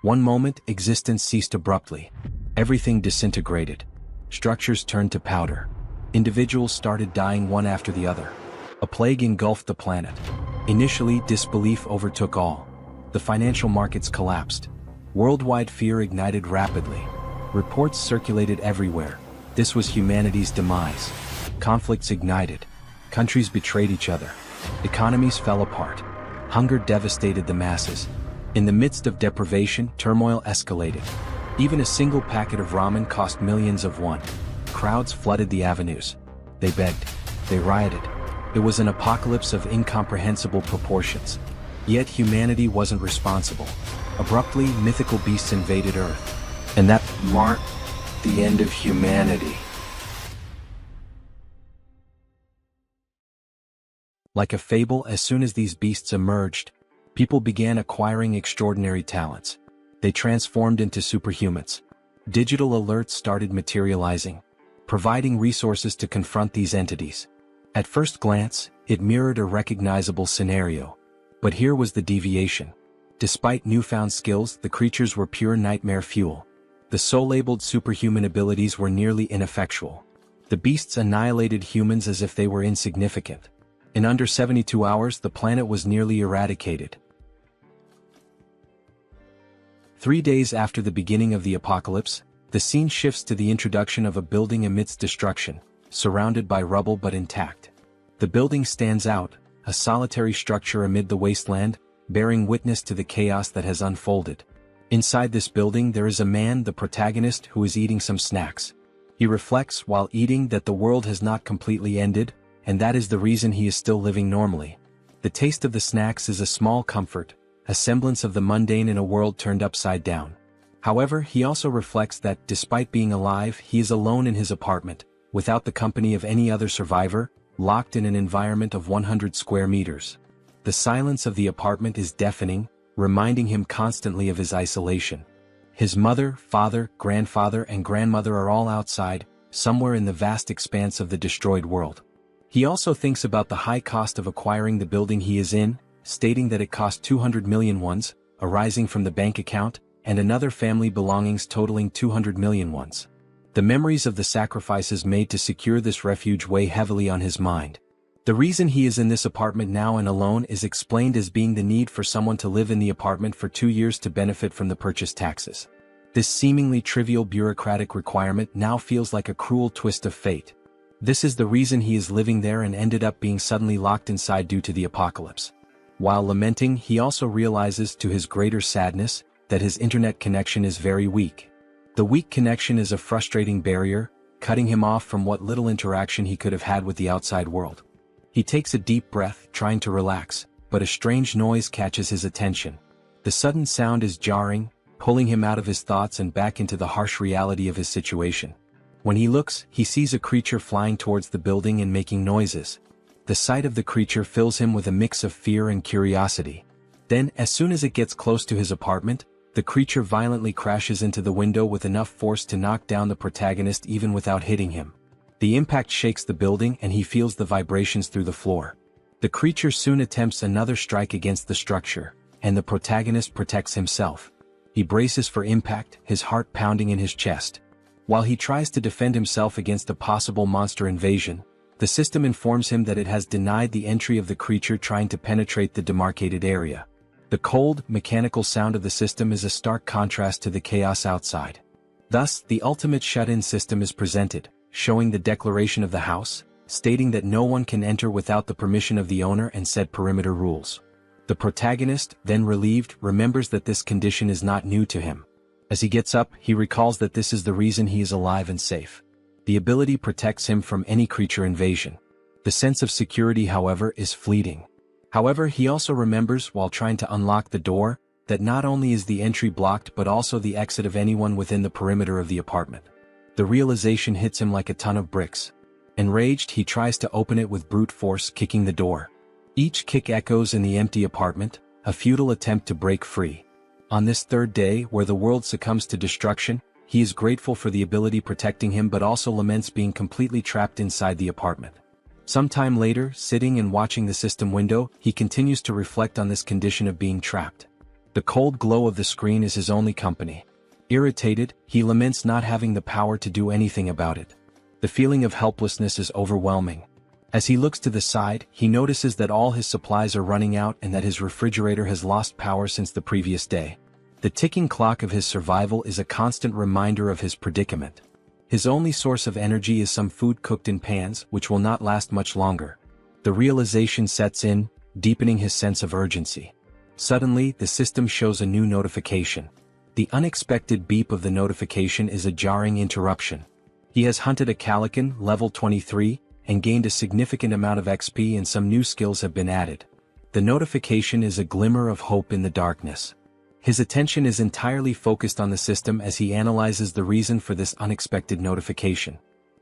One moment, existence ceased abruptly. Everything disintegrated. Structures turned to powder. Individuals started dying one after the other. A plague engulfed the planet. Initially, disbelief overtook all. The financial markets collapsed. Worldwide fear ignited rapidly. Reports circulated everywhere. This was humanity's demise. Conflicts ignited. Countries betrayed each other. Economies fell apart. Hunger devastated the masses. In the midst of deprivation, turmoil escalated. Even a single packet of ramen cost millions of won. Crowds flooded the avenues. They begged. They rioted. It was an apocalypse of incomprehensible proportions. Yet humanity wasn't responsible. Abruptly, mythical beasts invaded Earth. And that marked the end of humanity. Like a fable, as soon as these beasts emerged, people began acquiring extraordinary talents. They transformed into superhumans. Digital alerts started materializing, providing resources to confront these entities. At first glance, it mirrored a recognizable scenario. But here was the deviation. Despite newfound skills, the creatures were pure nightmare fuel. The so-labeled superhuman abilities were nearly ineffectual. The beasts annihilated humans as if they were insignificant. In under 72 hours, the planet was nearly eradicated. 3 days after the beginning of the apocalypse, the scene shifts to the introduction of a building amidst destruction, surrounded by rubble but intact. The building stands out, a solitary structure amid the wasteland, bearing witness to the chaos that has unfolded. Inside this building there is a man, the protagonist, who is eating some snacks. He reflects while eating that the world has not completely ended, and that is the reason he is still living normally. The taste of the snacks is a small comfort, a semblance of the mundane in a world turned upside down. However, he also reflects that, despite being alive, he is alone in his apartment, without the company of any other survivor, locked in an environment of 100 square meters. The silence of the apartment is deafening, reminding him constantly of his isolation. His mother, father, grandfather, and grandmother are all outside, somewhere in the vast expanse of the destroyed world. He also thinks about the high cost of acquiring the building he is in, stating that it cost 200 million wons, arising from the bank account, and another family belongings totaling 200 million wons. The memories of the sacrifices made to secure this refuge weigh heavily on his mind. The reason he is in this apartment now and alone is explained as being the need for someone to live in the apartment for 2 years to benefit from the purchase taxes. This seemingly trivial bureaucratic requirement now feels like a cruel twist of fate. This is the reason he is living there and ended up being suddenly locked inside due to the apocalypse. While lamenting, he also realizes, to his greater sadness, that his internet connection is very weak. The weak connection is a frustrating barrier, cutting him off from what little interaction he could have had with the outside world. He takes a deep breath, trying to relax, but a strange noise catches his attention. The sudden sound is jarring, pulling him out of his thoughts and back into the harsh reality of his situation. When he looks, he sees a creature flying towards the building and making noises. The sight of the creature fills him with a mix of fear and curiosity. Then, as soon as it gets close to his apartment, the creature violently crashes into the window with enough force to knock down the protagonist even without hitting him. The impact shakes the building and he feels the vibrations through the floor. The creature soon attempts another strike against the structure, and the protagonist protects himself. He braces for impact, his heart pounding in his chest. While he tries to defend himself against a possible monster invasion, the system informs him that it has denied the entry of the creature trying to penetrate the demarcated area. The cold, mechanical sound of the system is a stark contrast to the chaos outside. Thus, the ultimate shut-in system is presented, showing the declaration of the house, stating that no one can enter without the permission of the owner and set perimeter rules. The protagonist, then relieved, remembers that this condition is not new to him. As he gets up, he recalls that this is the reason he is alive and safe. The ability protects him from any creature invasion. The sense of security, however, is fleeting. However, he also remembers, while trying to unlock the door, that not only is the entry blocked but also the exit of anyone within the perimeter of the apartment. The realization hits him like a ton of bricks. Enraged, he tries to open it with brute force, kicking the door. Each kick echoes in the empty apartment, a futile attempt to break free. On this third day, where the world succumbs to destruction, he is grateful for the ability protecting him but also laments being completely trapped inside the apartment. Some time later, sitting and watching the system window, he continues to reflect on this condition of being trapped. The cold glow of the screen is his only company. Irritated, he laments not having the power to do anything about it. The feeling of helplessness is overwhelming. As he looks to the side, he notices that all his supplies are running out and that his refrigerator has lost power since the previous day. The ticking clock of his survival is a constant reminder of his predicament. His only source of energy is some food cooked in pans, which will not last much longer. The realization sets in, deepening his sense of urgency. Suddenly, the system shows a new notification. The unexpected beep of the notification is a jarring interruption. He has hunted a Calican, level 23, and gained a significant amount of XP, and some new skills have been added. The notification is a glimmer of hope in the darkness. His attention is entirely focused on the system as he analyzes the reason for this unexpected notification.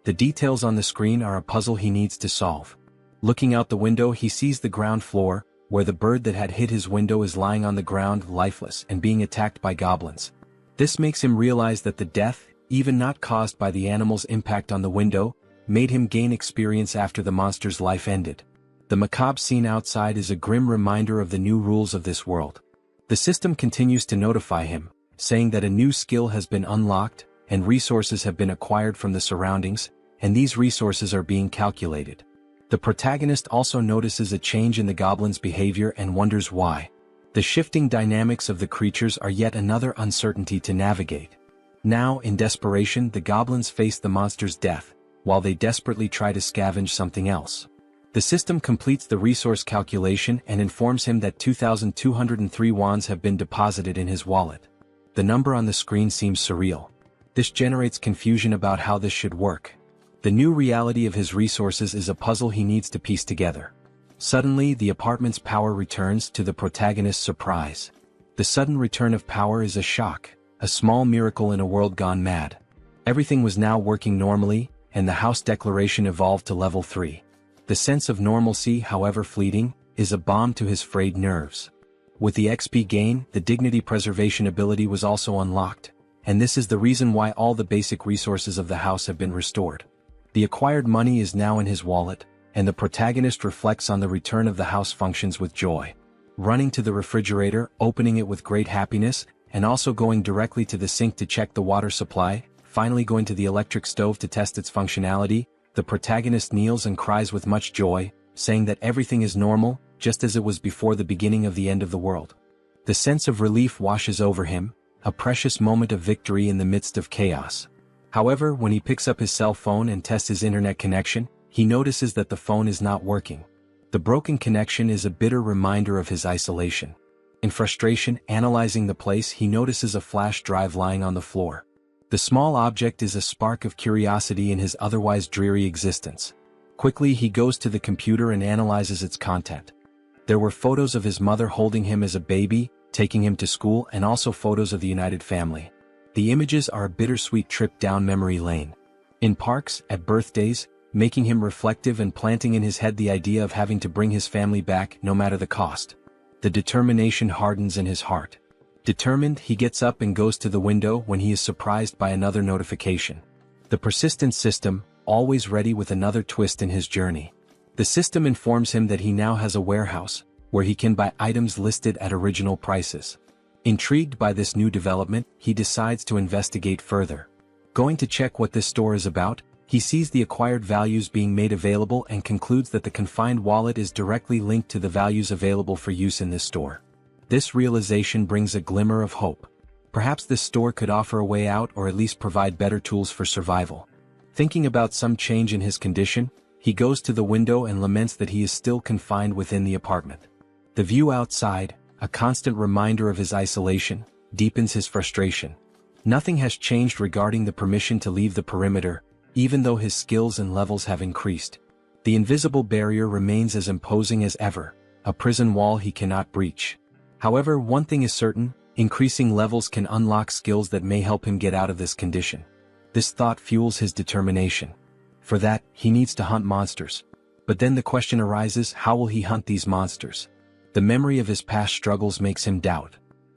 The details on the screen are a puzzle he needs to solve. Looking out the window, he sees the ground floor, where the bird that had hit his window is lying on the ground lifeless and being attacked by goblins. This makes him realize that the death, even not caused by the animal's impact on the window, made him gain experience after the monster's life ended. The macabre scene outside is a grim reminder of the new rules of this world. The system continues to notify him, saying that a new skill has been unlocked, and resources have been acquired from the surroundings, and these resources are being calculated. The protagonist also notices a change in the goblin's behavior and wonders why. The shifting dynamics of the creatures are yet another uncertainty to navigate. Now, in desperation, the goblins face the monster's death, while they desperately try to scavenge something else. The system completes the resource calculation and informs him that 2,203 wands have been deposited in his wallet. The number on the screen seems surreal. This generates confusion about how this should work. The new reality of his resources is a puzzle he needs to piece together. Suddenly, the apartment's power returns, to the protagonist's surprise. The sudden return of power is a shock, a small miracle in a world gone mad. Everything was now working normally, and the house declaration evolved to level 3. The sense of normalcy, however fleeting, is a balm to his frayed nerves. With the XP gain, the dignity preservation ability was also unlocked, and this is the reason why all the basic resources of the house have been restored. The acquired money is now in his wallet, and the protagonist reflects on the return of the house functions with joy. Running to the refrigerator, opening it with great happiness, and also going directly to the sink to check the water supply, finally going to the electric stove to test its functionality, the protagonist kneels and cries with much joy, saying that everything is normal, just as it was before the beginning of the end of the world. The sense of relief washes over him, a precious moment of victory in the midst of chaos. However, when he picks up his cell phone and tests his internet connection, he notices that the phone is not working. The broken connection is a bitter reminder of his isolation. In frustration, analyzing the place, he notices a flash drive lying on the floor. The small object is a spark of curiosity in his otherwise dreary existence. Quickly, he goes to the computer and analyzes its content. There were photos of his mother holding him as a baby, taking him to school, and also photos of the united family. The images are a bittersweet trip down memory lane. In parks, at birthdays, making him reflective and planting in his head the idea of having to bring his family back no matter the cost. The determination hardens in his heart. Determined, he gets up and goes to the window when he is surprised by another notification. The persistent system, always ready with another twist in his journey. The system informs him that he now has a warehouse, where he can buy items listed at original prices. Intrigued by this new development, he decides to investigate further. Going to check what this store is about, he sees the acquired values being made available and concludes that the confined wallet is directly linked to the values available for use in this store. This realization brings a glimmer of hope. Perhaps this store could offer a way out, or at least provide better tools for survival. Thinking about some change in his condition, he goes to the window and laments that he is still confined within the apartment. The view outside, a constant reminder of his isolation, deepens his frustration. Nothing has changed regarding the permission to leave the perimeter, even though his skills and levels have increased. The invisible barrier remains as imposing as ever, a prison wall he cannot breach. However, one thing is certain, increasing levels can unlock skills that may help him get out of this condition. This thought fuels his determination. For that, he needs to hunt monsters. But then the question arises, how will he hunt these monsters? The memory of his past struggles makes him doubt.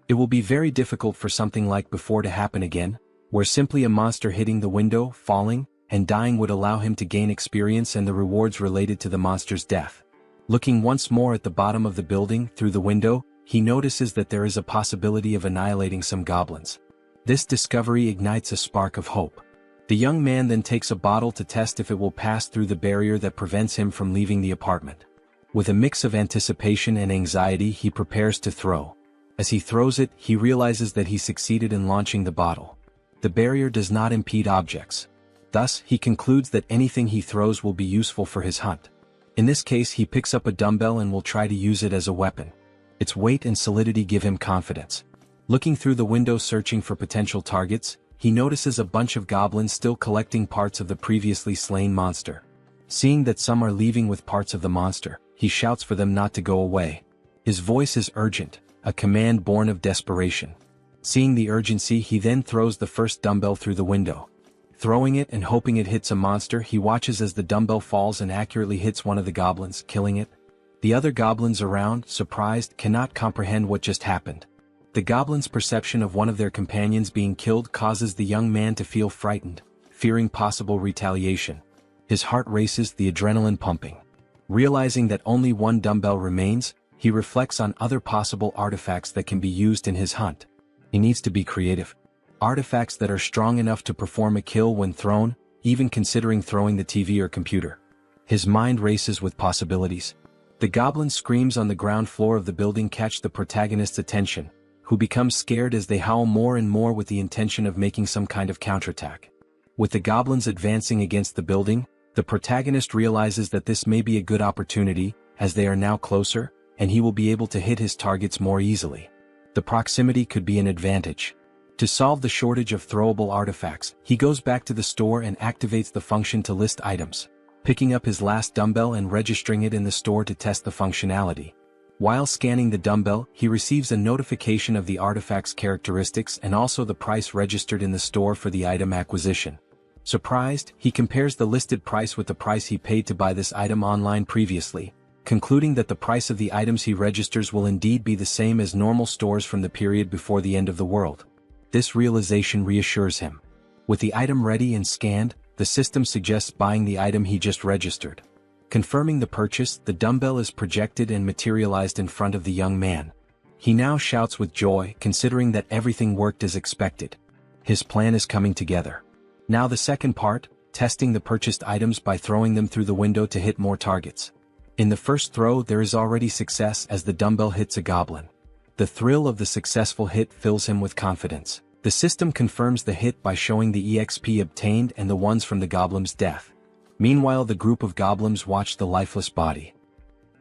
It will be very difficult for something like before to happen again, where simply a monster hitting the window, falling, and dying would allow him to gain experience and the rewards related to the monster's death. Looking once more at the bottom of the building through the window, he notices that there is a possibility of annihilating some goblins. This discovery ignites a spark of hope. The young man then takes a bottle to test if it will pass through the barrier that prevents him from leaving the apartment. With a mix of anticipation and anxiety, he prepares to throw. As he throws it, he realizes that he succeeded in launching the bottle. The barrier does not impede objects. Thus, he concludes that anything he throws will be useful for his hunt. In this case, he picks up a dumbbell and will try to use it as a weapon. Its weight and solidity give him confidence. Looking through the window searching for potential targets, he notices a bunch of goblins still collecting parts of the previously slain monster. Seeing that some are leaving with parts of the monster, he shouts for them not to go away. His voice is urgent, a command born of desperation. Seeing the urgency, he then throws the first dumbbell through the window. Throwing it and hoping it hits a monster, he watches as the dumbbell falls and accurately hits one of the goblins, killing it. The other goblins around, surprised, cannot comprehend what just happened. The goblins' perception of one of their companions being killed causes the young man to feel frightened, fearing possible retaliation. His heart races, the adrenaline pumping. Realizing that only one dumbbell remains, he reflects on other possible artifacts that can be used in his hunt. He needs to be creative. Artifacts that are strong enough to perform a kill when thrown, even considering throwing the TV or computer. His mind races with possibilities. The goblin screams on the ground floor of the building catch the protagonist's attention, who becomes scared as they howl more and more with the intention of making some kind of counterattack. With the goblins advancing against the building, the protagonist realizes that this may be a good opportunity, as they are now closer, and he will be able to hit his targets more easily. The proximity could be an advantage. To solve the shortage of throwable artifacts, he goes back to the store and activates the function to list items, picking up his last dumbbell and registering it in the store to test the functionality. While scanning the dumbbell, he receives a notification of the artifact's characteristics and also the price registered in the store for the item acquisition. Surprised, he compares the listed price with the price he paid to buy this item online previously, concluding that the price of the items he registers will indeed be the same as normal stores from the period before the end of the world. This realization reassures him. With the item ready and scanned, the system suggests buying the item he just registered. Confirming the purchase, the dumbbell is projected and materialized in front of the young man. He now shouts with joy, considering that everything worked as expected. His plan is coming together. Now the second part, testing the purchased items by throwing them through the window to hit more targets. In the first throw, there is already success as the dumbbell hits a goblin. The thrill of the successful hit fills him with confidence. The system confirms the hit by showing the EXP obtained and the ones from the goblin's death. Meanwhile, the group of goblins watch the lifeless body.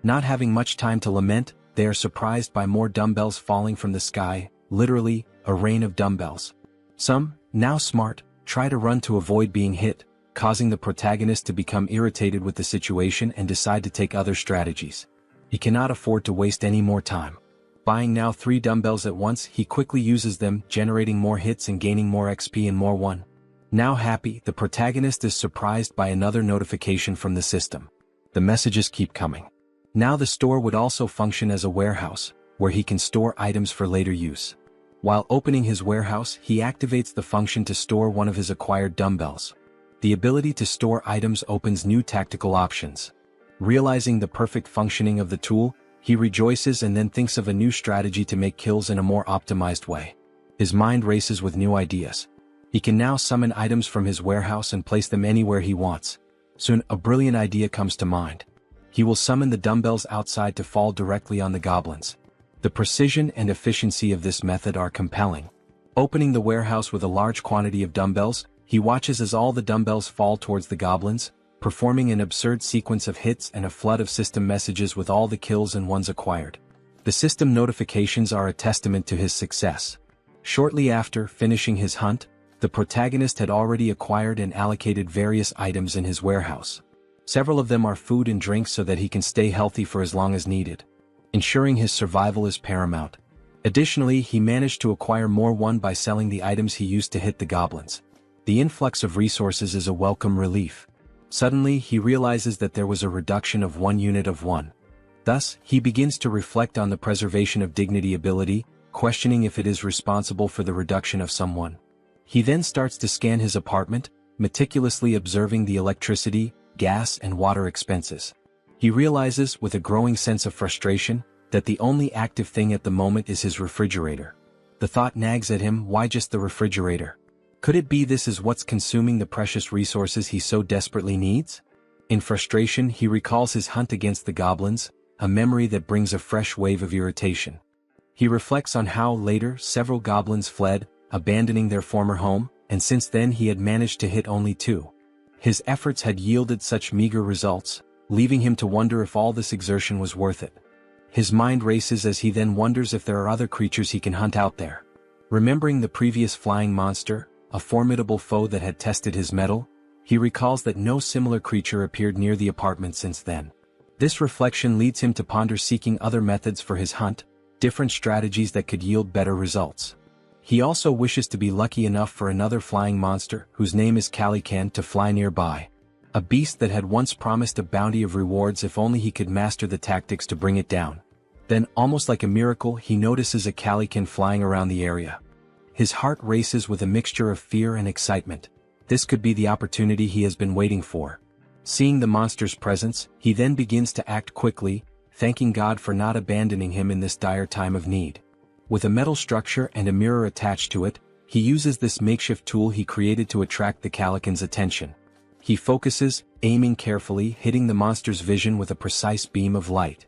Not having much time to lament, they are surprised by more dumbbells falling from the sky, literally, a rain of dumbbells. Some, now smart, try to run to avoid being hit, causing the protagonist to become irritated with the situation and decide to take other strategies. He cannot afford to waste any more time. Buying now 3 dumbbells at once, he quickly uses them, generating more hits and gaining more XP and more one. Now happy, the protagonist is surprised by another notification from the system. The messages keep coming. Now the store would also function as a warehouse, where he can store items for later use. While opening his warehouse, he activates the function to store one of his acquired dumbbells. The ability to store items opens new tactical options. Realizing the perfect functioning of the tool, he rejoices and then thinks of a new strategy to make kills in a more optimized way. His mind races with new ideas. He can now summon items from his warehouse and place them anywhere he wants. Soon, a brilliant idea comes to mind. He will summon the dumbbells outside to fall directly on the goblins. The precision and efficiency of this method are compelling. Opening the warehouse with a large quantity of dumbbells, he watches as all the dumbbells fall towards the goblins, performing an absurd sequence of hits and a flood of system messages with all the kills and ones acquired. The system notifications are a testament to his success. Shortly after finishing his hunt, the protagonist had already acquired and allocated various items in his warehouse. Several of them are food and drinks so that he can stay healthy for as long as needed. Ensuring his survival is paramount. Additionally, he managed to acquire more one by selling the items he used to hit the goblins. The influx of resources is a welcome relief. Suddenly, he realizes that there was a reduction of 1 unit of one. Thus, he begins to reflect on the preservation of dignity ability, questioning if it is responsible for the reduction of someone. He then starts to scan his apartment, meticulously observing the electricity, gas and water expenses. He realizes, with a growing sense of frustration, that the only active thing at the moment is his refrigerator. The thought nags at him, why just the refrigerator? Could it be this is what's consuming the precious resources he so desperately needs? In frustration, he recalls his hunt against the goblins, a memory that brings a fresh wave of irritation. He reflects on how, later, several goblins fled, abandoning their former home, and since then he had managed to hit only 2. His efforts had yielded such meager results, leaving him to wonder if all this exertion was worth it. His mind races as he then wonders if there are other creatures he can hunt out there. Remembering the previous flying monster, a formidable foe that had tested his mettle, he recalls that no similar creature appeared near the apartment since then. This reflection leads him to ponder seeking other methods for his hunt, different strategies that could yield better results. He also wishes to be lucky enough for another flying monster, whose name is Calican, to fly nearby. A beast that had once promised a bounty of rewards if only he could master the tactics to bring it down. Then, almost like a miracle, he notices a Calican flying around the area. His heart races with a mixture of fear and excitement. This could be the opportunity he has been waiting for. Seeing the monster's presence, he then begins to act quickly, thanking God for not abandoning him in this dire time of need. With a metal structure and a mirror attached to it, he uses this makeshift tool he created to attract the Calican's attention. He focuses, aiming carefully, hitting the monster's vision with a precise beam of light.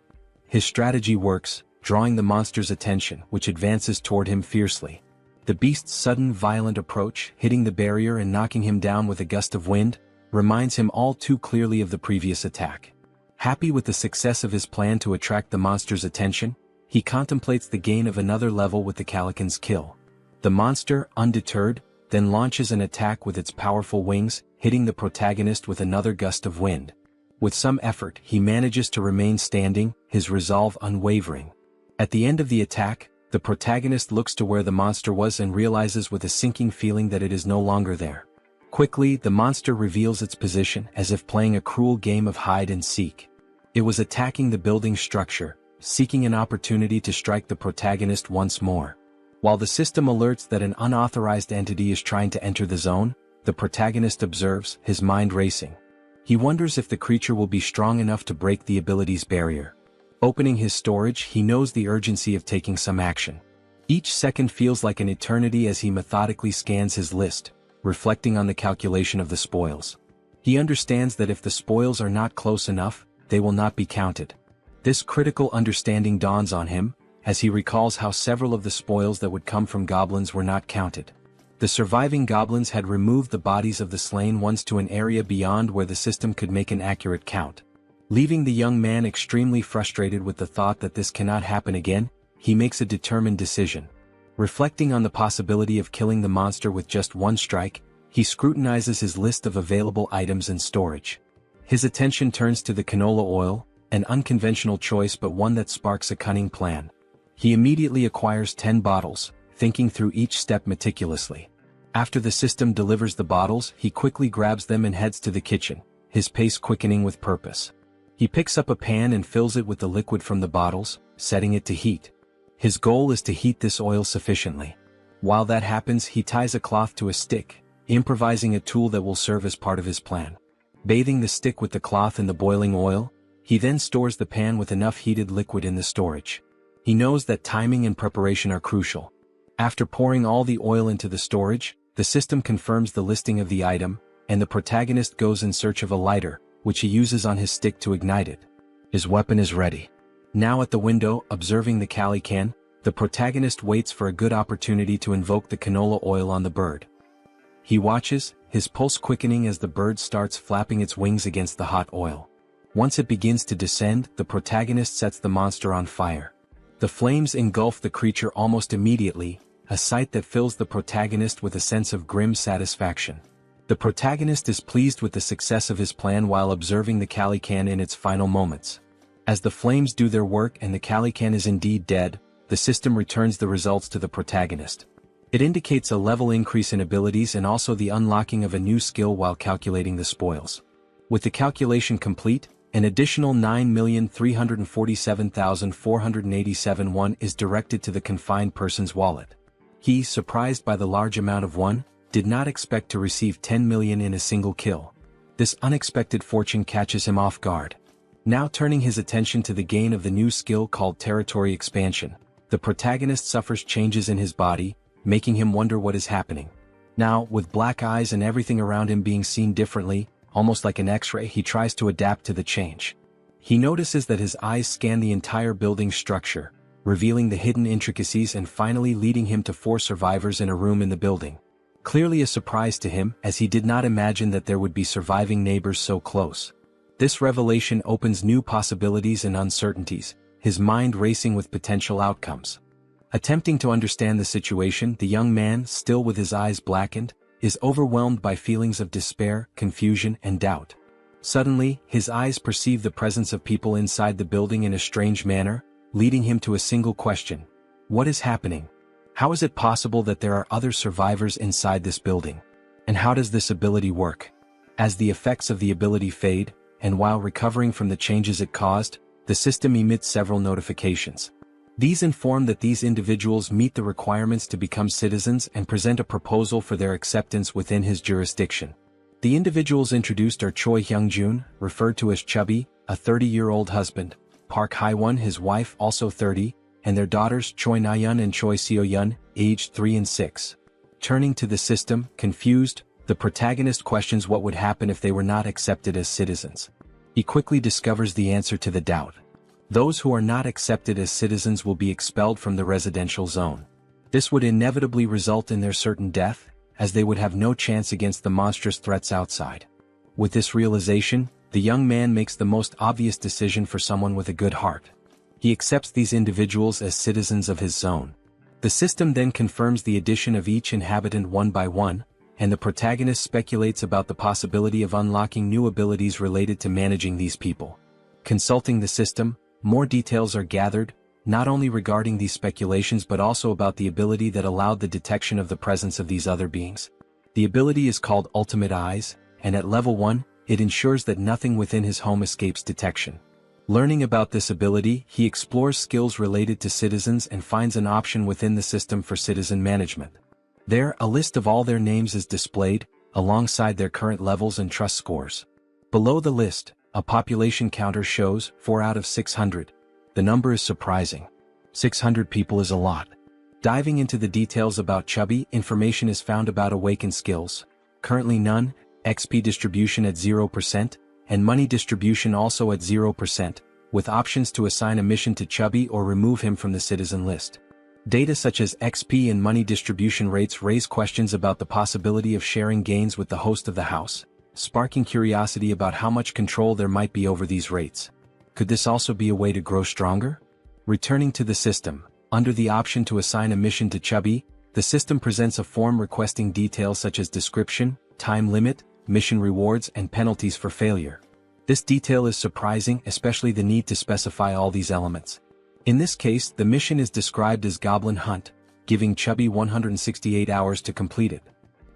His strategy works, drawing the monster's attention, which advances toward him fiercely. The beast's sudden violent approach, hitting the barrier and knocking him down with a gust of wind, reminds him all too clearly of the previous attack. Happy with the success of his plan to attract the monster's attention, he contemplates the gain of another level with the Calican's kill. The monster, undeterred, then launches an attack with its powerful wings, hitting the protagonist with another gust of wind. With some effort, he manages to remain standing, his resolve unwavering. At the end of the attack, the protagonist looks to where the monster was and realizes with a sinking feeling that it is no longer there. Quickly, the monster reveals its position, as if playing a cruel game of hide and seek. It was attacking the building's structure, seeking an opportunity to strike the protagonist once more. While the system alerts that an unauthorized entity is trying to enter the zone, the protagonist observes, his mind racing. He wonders if the creature will be strong enough to break the ability's barrier. Opening his storage, he knows the urgency of taking some action. Each second feels like an eternity as he methodically scans his list, reflecting on the calculation of the spoils. He understands that if the spoils are not close enough, they will not be counted. This critical understanding dawns on him, as he recalls how several of the spoils that would come from goblins were not counted. The surviving goblins had removed the bodies of the slain ones to an area beyond where the system could make an accurate count. Leaving the young man extremely frustrated with the thought that this cannot happen again, he makes a determined decision. Reflecting on the possibility of killing the monster with just one strike, he scrutinizes his list of available items in storage. His attention turns to the canola oil, an unconventional choice but one that sparks a cunning plan. He immediately acquires 10 bottles, thinking through each step meticulously. After the system delivers the bottles, he quickly grabs them and heads to the kitchen, his pace quickening with purpose. He picks up a pan and fills it with the liquid from the bottles, setting it to heat. His goal is to heat this oil sufficiently. While that happens, he ties a cloth to a stick, improvising a tool that will serve as part of his plan. Bathing the stick with the cloth in the boiling oil, he then stores the pan with enough heated liquid in the storage. He knows that timing and preparation are crucial. After pouring all the oil into the storage, the system confirms the listing of the item, and the protagonist goes in search of a lighter, which he uses on his stick to ignite it. His weapon is ready. Now at the window, observing the Calican, the protagonist waits for a good opportunity to invoke the canola oil on the bird. He watches, his pulse quickening as the bird starts flapping its wings against the hot oil. Once it begins to descend, the protagonist sets the monster on fire. The flames engulf the creature almost immediately, a sight that fills the protagonist with a sense of grim satisfaction. The protagonist is pleased with the success of his plan while observing the Calican in its final moments. As the flames do their work and the Calican is indeed dead, the system returns the results to the protagonist. It indicates a level increase in abilities and also the unlocking of a new skill while calculating the spoils. With the calculation complete, an additional 9,347,487 won is directed to the confined person's wallet. He, surprised by the large amount of won, did not expect to receive 10 million in a single kill. This unexpected fortune catches him off guard. Now turning his attention to the gain of the new skill called territory expansion, the protagonist suffers changes in his body, making him wonder what is happening. Now, with black eyes and everything around him being seen differently, almost like an X-ray, he tries to adapt to the change. He notices that his eyes scan the entire building structure, revealing the hidden intricacies and finally leading him to 4 survivors in a room in the building. Clearly a surprise to him, as he did not imagine that there would be surviving neighbors so close. This revelation opens new possibilities and uncertainties, his mind racing with potential outcomes. Attempting to understand the situation, the young man, still with his eyes blackened, is overwhelmed by feelings of despair, confusion, and doubt. Suddenly, his eyes perceive the presence of people inside the building in a strange manner, leading him to a single question. What is happening? How is it possible that there are other survivors inside this building? And how does this ability work? As the effects of the ability fade, and while recovering from the changes it caused, the system emits several notifications. These inform that these individuals meet the requirements to become citizens and present a proposal for their acceptance within his jurisdiction. The individuals introduced are Choi Hyung-jun, referred to as Chubby, a 30-year-old husband, Park Hae-won, his wife, also 30, and their daughters Choi Na-yeon and Choi Seo-yeon, aged 3 and 6. Turning to the system, confused, the protagonist questions what would happen if they were not accepted as citizens. He quickly discovers the answer to the doubt. Those who are not accepted as citizens will be expelled from the residential zone. This would inevitably result in their certain death, as they would have no chance against the monstrous threats outside. With this realization, the young man makes the most obvious decision for someone with a good heart. He accepts these individuals as citizens of his zone. The system then confirms the addition of each inhabitant one by one, and the protagonist speculates about the possibility of unlocking new abilities related to managing these people. Consulting the system, more details are gathered, not only regarding these speculations but also about the ability that allowed the detection of the presence of these other beings. The ability is called Ultimate Eyes, and at level 1, it ensures that nothing within his home escapes detection. Learning about this ability, he explores skills related to citizens and finds an option within the system for citizen management. There, a list of all their names is displayed, alongside their current levels and trust scores. Below the list, a population counter shows 4 out of 600. The number is surprising. 600 people is a lot. Diving into the details about Chubby, information is found about awakened skills. Currently none, XP distribution at 0%, and money distribution also at 0%, with options to assign a mission to Chubby or remove him from the citizen list. Data such as XP and money distribution rates raise questions about the possibility of sharing gains with the host of the house, sparking curiosity about how much control there might be over these rates. Could this also be a way to grow stronger? Returning to the system, under the option to assign a mission to Chubby, the system presents a form requesting details such as description, time limit, mission rewards, and penalties for failure. This detail is surprising, especially the need to specify all these elements. In this case, the mission is described as Goblin Hunt, giving Chubby 168 hours to complete it.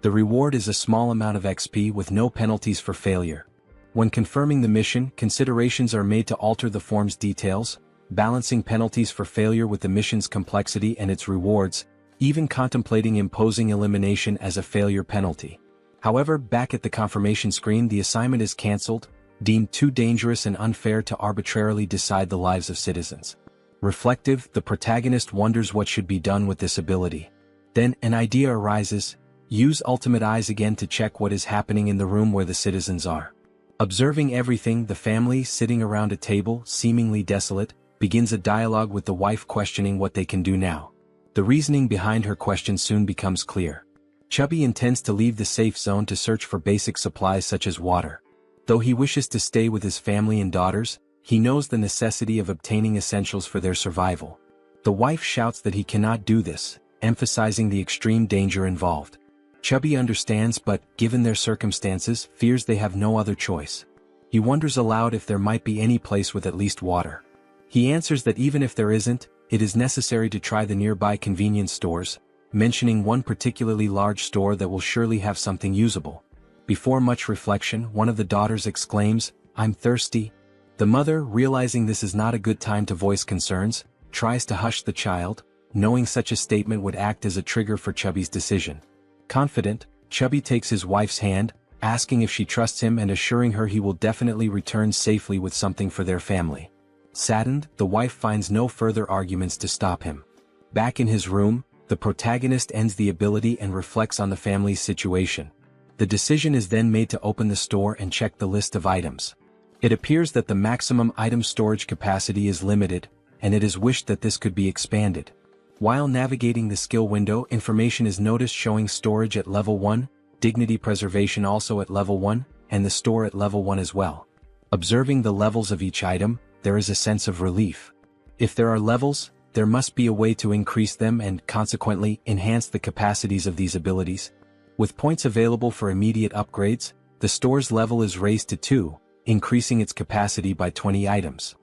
The reward is a small amount of XP with no penalties for failure. When confirming the mission, considerations are made to alter the form's details, balancing penalties for failure with the mission's complexity and its rewards, even contemplating imposing elimination as a failure penalty. However, back at the confirmation screen, the assignment is cancelled, deemed too dangerous and unfair to arbitrarily decide the lives of citizens. Reflective, the protagonist wonders what should be done with this ability. Then, an idea arises: use Ultimate Eyes again to check what is happening in the room where the citizens are. Observing everything, the family, sitting around a table, seemingly desolate, begins a dialogue with the wife questioning what they can do now. The reasoning behind her question soon becomes clear. Chubby intends to leave the safe zone to search for basic supplies such as water. Though he wishes to stay with his family and daughters, he knows the necessity of obtaining essentials for their survival. The wife shouts that he cannot do this, emphasizing the extreme danger involved. Chubby understands but, given their circumstances, fears they have no other choice. He wonders aloud if there might be any place with at least water. He answers that even if there isn't, it is necessary to try the nearby convenience stores, mentioning one particularly large store that will surely have something usable. Before much reflection, one of the daughters exclaims, "I'm thirsty." The mother, realizing this is not a good time to voice concerns, tries to hush the child, knowing such a statement would act as a trigger for Chubby's decision. Confident, Chubby takes his wife's hand, asking if she trusts him and assuring her he will definitely return safely with something for their family. Saddened, the wife finds no further arguments to stop him. Back in his room, the protagonist ends the ability and reflects on the family's situation. The decision is then made to open the store and check the list of items. It appears that the maximum item storage capacity is limited, and it is wished that this could be expanded. While navigating the skill window, information is noticed showing storage at level 1, dignity preservation also at level 1, and the store at level 1 as well. Observing the levels of each item, there is a sense of relief. If there are levels, there must be a way to increase them and, consequently, enhance the capacities of these abilities. With points available for immediate upgrades, the store's level is raised to 2, increasing its capacity by 20 items.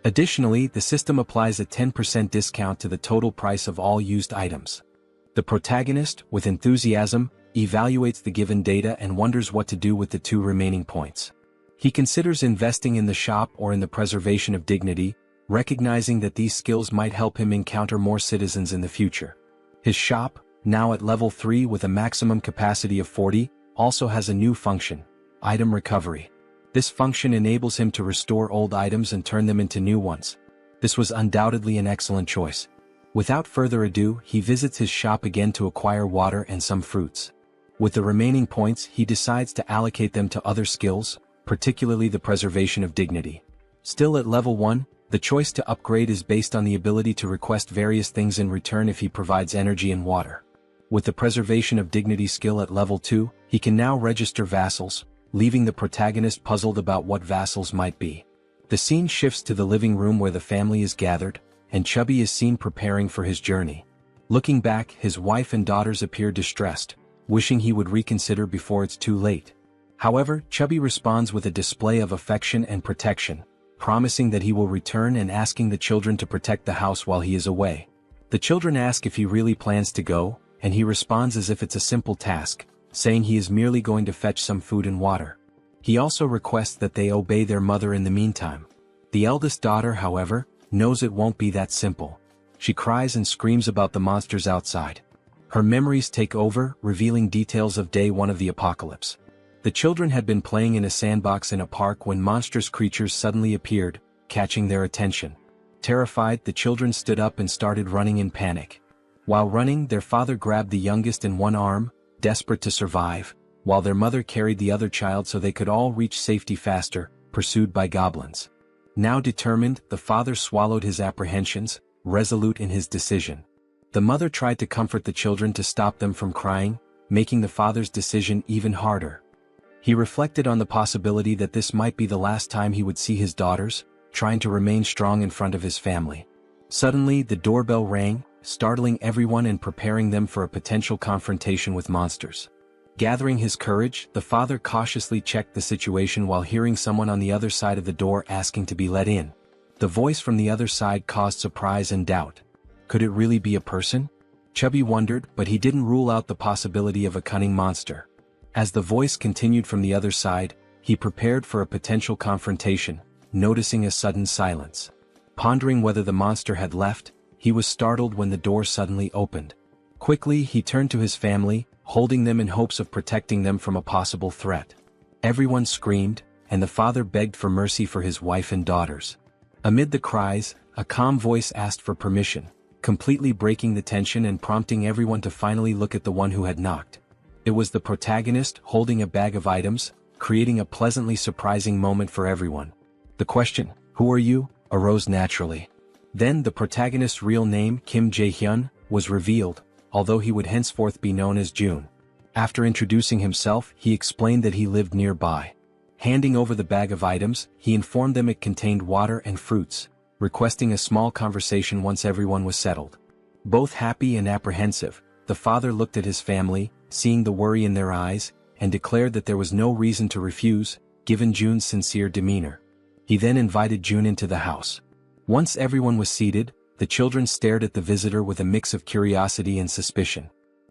Additionally, the system applies a 10% discount to the total price of all used items. The protagonist, with enthusiasm, evaluates the given data and wonders what to do with the 2 remaining points. He considers investing in the shop or in the preservation of dignity, recognizing that these skills might help him encounter more citizens in the future. His shop, now at level 3 with a maximum capacity of 40, also has a new function: item recovery. This function enables him to restore old items and turn them into new ones. This was undoubtedly an excellent choice. Without further ado, he visits his shop again to acquire water and some fruits. With the remaining points, he decides to allocate them to other skills, particularly the preservation of dignity. Still at level 1, the choice to upgrade is based on the ability to request various things in return if he provides energy and water. With the preservation of dignity skill at level 2, he can now register vassals, leaving the protagonist puzzled about what vassals might be. The scene shifts to the living room where the family is gathered, and Chubby is seen preparing for his journey. Looking back, his wife and daughters appear distressed, wishing he would reconsider before it's too late. However, Chubby responds with a display of affection and protection, promising that he will return and asking the children to protect the house while he is away. The children ask if he really plans to go, and he responds as if it's a simple task, saying he is merely going to fetch some food and water. He also requests that they obey their mother in the meantime. The eldest daughter, however, knows it won't be that simple. She cries and screams about the monsters outside. Her memories take over, revealing details of day 1 of the apocalypse. The children had been playing in a sandbox in a park when monstrous creatures suddenly appeared, catching their attention. Terrified, the children stood up and started running in panic. While running, their father grabbed the youngest in one arm, desperate to survive, while their mother carried the other child so they could all reach safety faster, pursued by goblins. Now determined, the father swallowed his apprehensions, resolute in his decision. The mother tried to comfort the children to stop them from crying, making the father's decision even harder. He reflected on the possibility that this might be the last time he would see his daughters, trying to remain strong in front of his family. Suddenly, the doorbell rang, startling everyone and preparing them for a potential confrontation with monsters. Gathering his courage, the father cautiously checked the situation while hearing someone on the other side of the door asking to be let in. The voice from the other side caused surprise and doubt. Could it really be a person? Chubby wondered, but he didn't rule out the possibility of a cunning monster. As the voice continued from the other side, he prepared for a potential confrontation, noticing a sudden silence. Pondering whether the monster had left, he was startled when the door suddenly opened. Quickly, he turned to his family, holding them in hopes of protecting them from a possible threat. Everyone screamed, and the father begged for mercy for his wife and daughters. Amid the cries, a calm voice asked for permission, completely breaking the tension and prompting everyone to finally look at the one who had knocked. It was the protagonist holding a bag of items, creating a pleasantly surprising moment for everyone. The question, "Who are you?" arose naturally. Then the protagonist's real name, Kim Jae-hyun, was revealed, although he would henceforth be known as June. After introducing himself, he explained that he lived nearby. Handing over the bag of items, he informed them it contained water and fruits, requesting a small conversation once everyone was settled. Both happy and apprehensive, the father looked at his family, seeing the worry in their eyes, and declared that there was no reason to refuse, given June's sincere demeanor. He then invited June into the house. Once everyone was seated, the children stared at the visitor with a mix of curiosity and suspicion.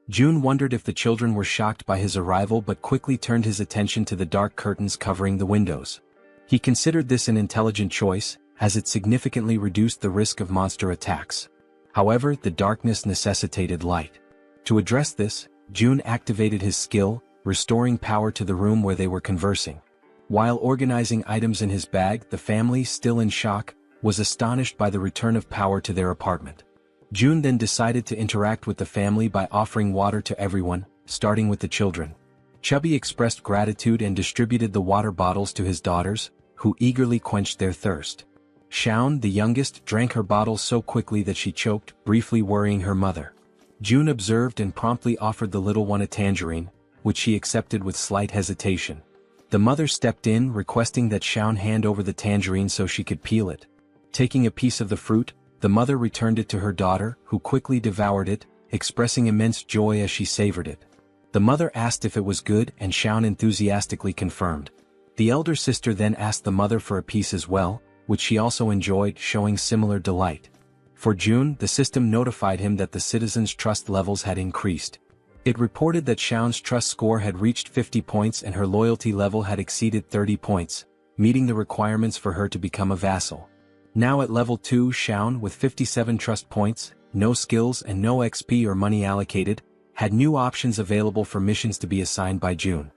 June wondered if the children were shocked by his arrival but quickly turned his attention to the dark curtains covering the windows. He considered this an intelligent choice, as it significantly reduced the risk of monster attacks. However, the darkness necessitated light. To address this, June activated his skill, restoring power to the room where they were conversing. While organizing items in his bag, the family, still in shock, was astonished by the return of power to their apartment. June then decided to interact with the family by offering water to everyone, starting with the children. Chubby expressed gratitude and distributed the water bottles to his daughters, who eagerly quenched their thirst. Shaun, the youngest, drank her bottle so quickly that she choked, briefly worrying her mother. June observed and promptly offered the little one a tangerine, which she accepted with slight hesitation. The mother stepped in, requesting that Shaun hand over the tangerine so she could peel it. Taking a piece of the fruit, the mother returned it to her daughter, who quickly devoured it, expressing immense joy as she savored it. The mother asked if it was good, and Shaun enthusiastically confirmed. The elder sister then asked the mother for a piece as well, which she also enjoyed, showing similar delight. For June, the system notified him that the citizens' trust levels had increased. It reported that Shaun's trust score had reached 50 points and her loyalty level had exceeded 30 points, meeting the requirements for her to become a vassal. Now at level 2, Shaun, with 57 trust points, no skills and no XP or money allocated, had new options available for missions to be assigned by June.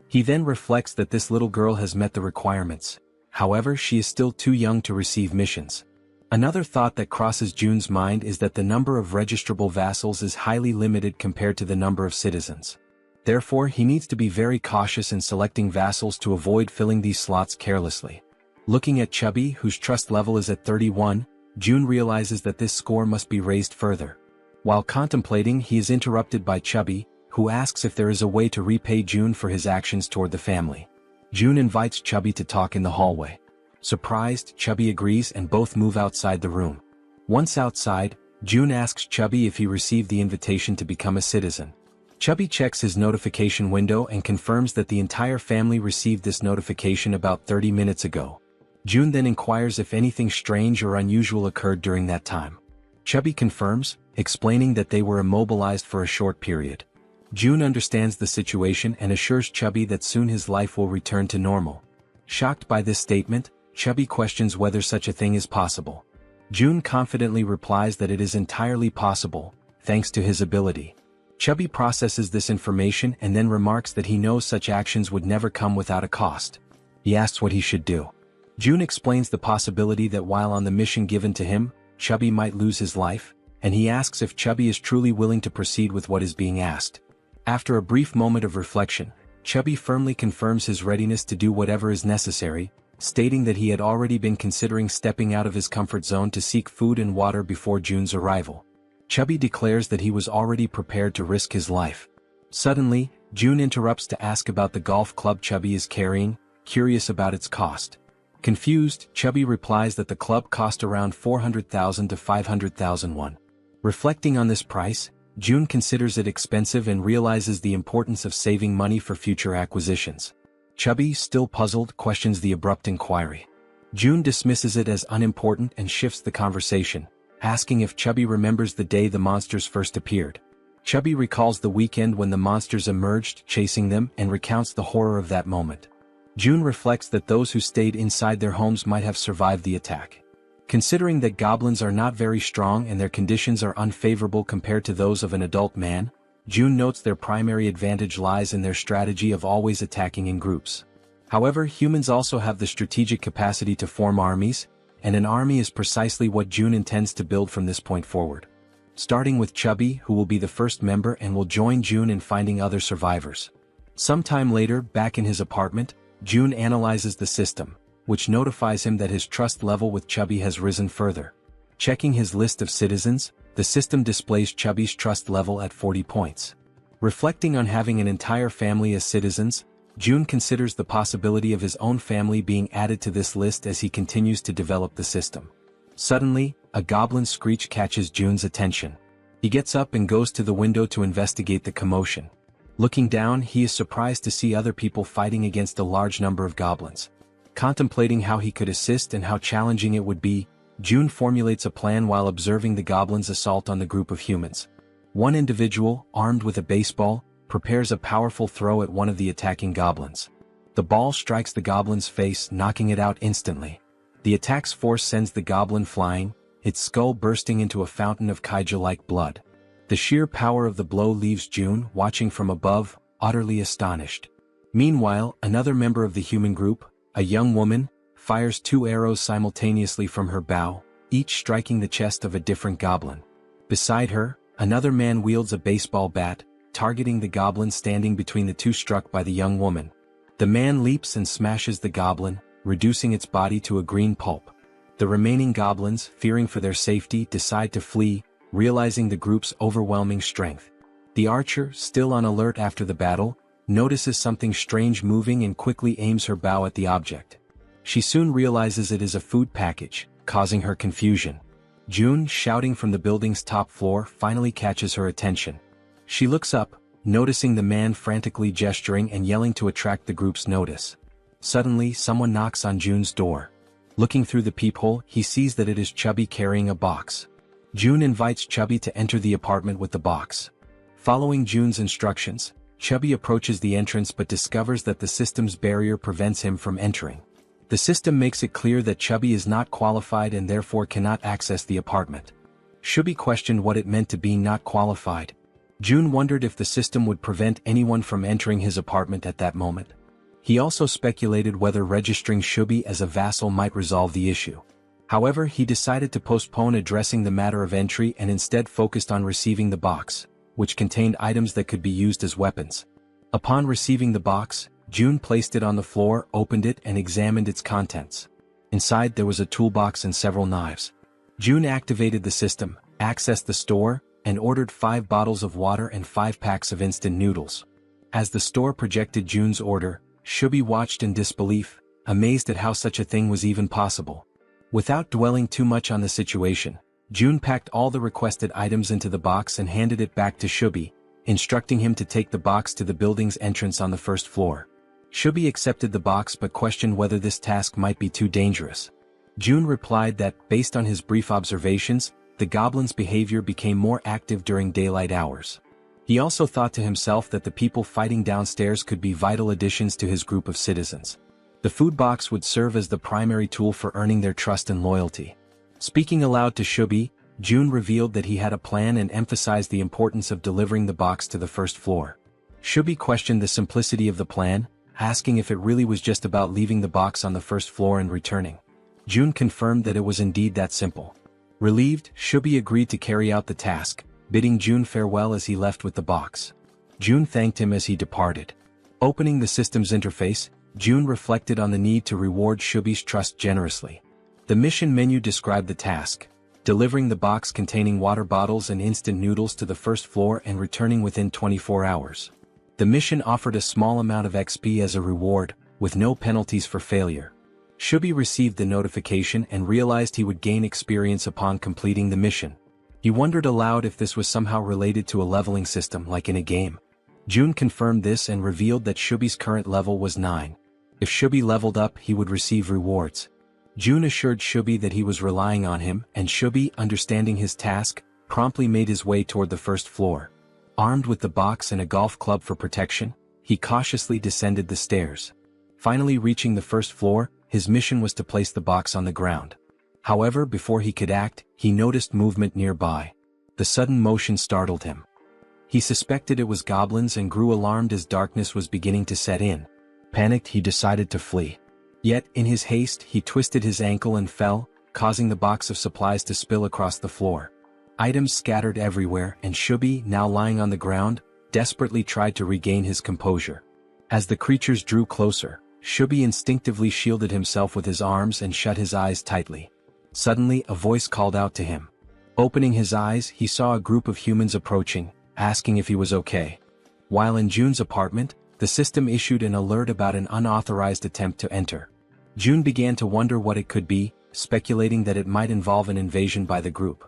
He then reflects that this little girl has met the requirements. However, she is still too young to receive missions. Another thought that crosses June's mind is that the number of registrable vassals is highly limited compared to the number of citizens. Therefore, he needs to be very cautious in selecting vassals to avoid filling these slots carelessly. Looking at Chubby, whose trust level is at 31, June realizes that this score must be raised further. While contemplating, he is interrupted by Chubby, who asks if there is a way to repay June for his actions toward the family. June invites Chubby to talk in the hallway. Surprised, Chubby agrees and both move outside the room. Once outside, June asks Chubby if he received the invitation to become a citizen. Chubby checks his notification window and confirms that the entire family received this notification about 30 minutes ago. June then inquires if anything strange or unusual occurred during that time. Chubby confirms, explaining that they were immobilized for a short period. June understands the situation and assures Chubby that soon his life will return to normal. Shocked by this statement, Chubby questions whether such a thing is possible. June confidently replies that it is entirely possible, thanks to his ability. Chubby processes this information and then remarks that he knows such actions would never come without a cost. He asks what he should do. June explains the possibility that while on the mission given to him, Chubby might lose his life, and he asks if Chubby is truly willing to proceed with what is being asked. After a brief moment of reflection, Chubby firmly confirms his readiness to do whatever is necessary, stating that he had already been considering stepping out of his comfort zone to seek food and water before June's arrival. Chubby declares that he was already prepared to risk his life. Suddenly, June interrupts to ask about the golf club Chubby is carrying, curious about its cost. Confused, Chubby replies that the club cost around 400,000 to 500,000 won. Reflecting on this price, June considers it expensive and realizes the importance of saving money for future acquisitions. Chubby, still puzzled, questions the abrupt inquiry. June dismisses it as unimportant and shifts the conversation, asking if Chubby remembers the day the monsters first appeared. Chubby recalls the weekend when the monsters emerged, chasing them, and recounts the horror of that moment. June reflects that those who stayed inside their homes might have survived the attack. Considering that goblins are not very strong and their conditions are unfavorable compared to those of an adult man, June notes their primary advantage lies in their strategy of always attacking in groups. However, humans also have the strategic capacity to form armies, and an army is precisely what June intends to build from this point forward. Starting with Chubby, who will be the first member and will join June in finding other survivors. Sometime later, back in his apartment, June analyzes the system, which notifies him that his trust level with Chubby has risen further. Checking his list of citizens, the system displays Chubby's trust level at 40 points. Reflecting on having an entire family as citizens, June considers the possibility of his own family being added to this list as he continues to develop the system. Suddenly, a goblin screech catches June's attention. He gets up and goes to the window to investigate the commotion. Looking down, he is surprised to see other people fighting against a large number of goblins. Contemplating how he could assist and how challenging it would be, June formulates a plan while observing the goblins' assault on the group of humans. One individual, armed with a baseball, prepares a powerful throw at one of the attacking goblins. The ball strikes the goblin's face, knocking it out instantly. The attack's force sends the goblin flying, its skull bursting into a fountain of kaiju-like blood. The sheer power of the blow leaves June, watching from above, utterly astonished. Meanwhile, another member of the human group, a young woman, fires 2 arrows simultaneously from her bow, each striking the chest of a different goblin. Beside her, another man wields a baseball bat, targeting the goblin standing between the 2 struck by the young woman. The man leaps and smashes the goblin, reducing its body to a green pulp. The remaining goblins, fearing for their safety, decide to flee, realizing the group's overwhelming strength. The archer, still on alert after the battle, notices something strange moving and quickly aims her bow at the object. She soon realizes it is a food package, causing her confusion. June, shouting from the building's top floor, finally catches her attention. She looks up, noticing the man frantically gesturing and yelling to attract the group's notice. Suddenly, someone knocks on June's door. Looking through the peephole, he sees that it is Chubby carrying a box. June invites Chubby to enter the apartment with the box. Following June's instructions, Chubby approaches the entrance but discovers that the system's barrier prevents him from entering. The system makes it clear that Chubby is not qualified and therefore cannot access the apartment. Chubby questioned what it meant to be not qualified. June wondered if the system would prevent anyone from entering his apartment at that moment. He also speculated whether registering Chubby as a vassal might resolve the issue. However, he decided to postpone addressing the matter of entry and instead focused on receiving the box, which contained items that could be used as weapons. Upon receiving the box, June placed it on the floor, opened it and examined its contents. Inside there was a toolbox and several knives. June activated the system, accessed the store, and ordered 5 bottles of water and 5 packs of instant noodles. As the store projected June's order, Chubby watched in disbelief, amazed at how such a thing was even possible. Without dwelling too much on the situation, June packed all the requested items into the box and handed it back to Chubby, instructing him to take the box to the building's entrance on the 1st floor. Chubby accepted the box but questioned whether this task might be too dangerous. June replied that, based on his brief observations, the goblin's behavior became more active during daylight hours. He also thought to himself that the people fighting downstairs could be vital additions to his group of citizens. The food box would serve as the primary tool for earning their trust and loyalty. Speaking aloud to Chubby, June revealed that he had a plan and emphasized the importance of delivering the box to the 1st floor. Chubby questioned the simplicity of the plan, asking if it really was just about leaving the box on the 1st floor and returning. June confirmed that it was indeed that simple. Relieved, Chubby agreed to carry out the task, bidding June farewell as he left with the box. June thanked him as he departed. Opening the system's interface, June reflected on the need to reward Chubby's trust generously. The mission menu described the task: delivering the box containing water bottles and instant noodles to the 1st floor and returning within 24 hours. The mission offered a small amount of XP as a reward, with no penalties for failure. Chubby received the notification and realized he would gain experience upon completing the mission. He wondered aloud if this was somehow related to a leveling system like in a game. June confirmed this and revealed that Chubby's current level was 9. If Chubby leveled up, he would receive rewards. June assured Chubby that he was relying on him, and Chubby, understanding his task, promptly made his way toward the 1st floor. Armed with the box and a golf club for protection, he cautiously descended the stairs. Finally reaching the 1st floor, his mission was to place the box on the ground. However, before he could act, he noticed movement nearby. The sudden motion startled him. He suspected it was goblins and grew alarmed as darkness was beginning to set in. Panicked, he decided to flee. Yet, in his haste, he twisted his ankle and fell, causing the box of supplies to spill across the floor. Items scattered everywhere, and Chubby, now lying on the ground, desperately tried to regain his composure. As the creatures drew closer, Chubby instinctively shielded himself with his arms and shut his eyes tightly. Suddenly, a voice called out to him. Opening his eyes, he saw a group of humans approaching, asking if he was okay. While in June's apartment, the system issued an alert about an unauthorized attempt to enter. June began to wonder what it could be, speculating that it might involve an invasion by the group.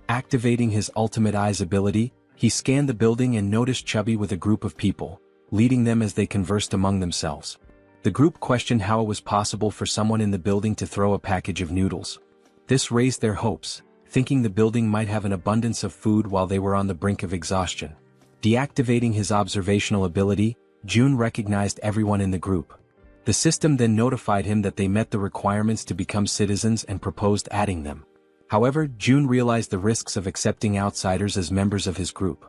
Activating his ultimate eyes ability, he scanned the building and noticed Chubby with a group of people, leading them as they conversed among themselves. The group questioned how it was possible for someone in the building to throw a package of noodles. This raised their hopes, thinking the building might have an abundance of food while they were on the brink of exhaustion. Deactivating his observational ability, June recognized everyone in the group. The system then notified him that they met the requirements to become citizens and proposed adding them. However, June realized the risks of accepting outsiders as members of his group.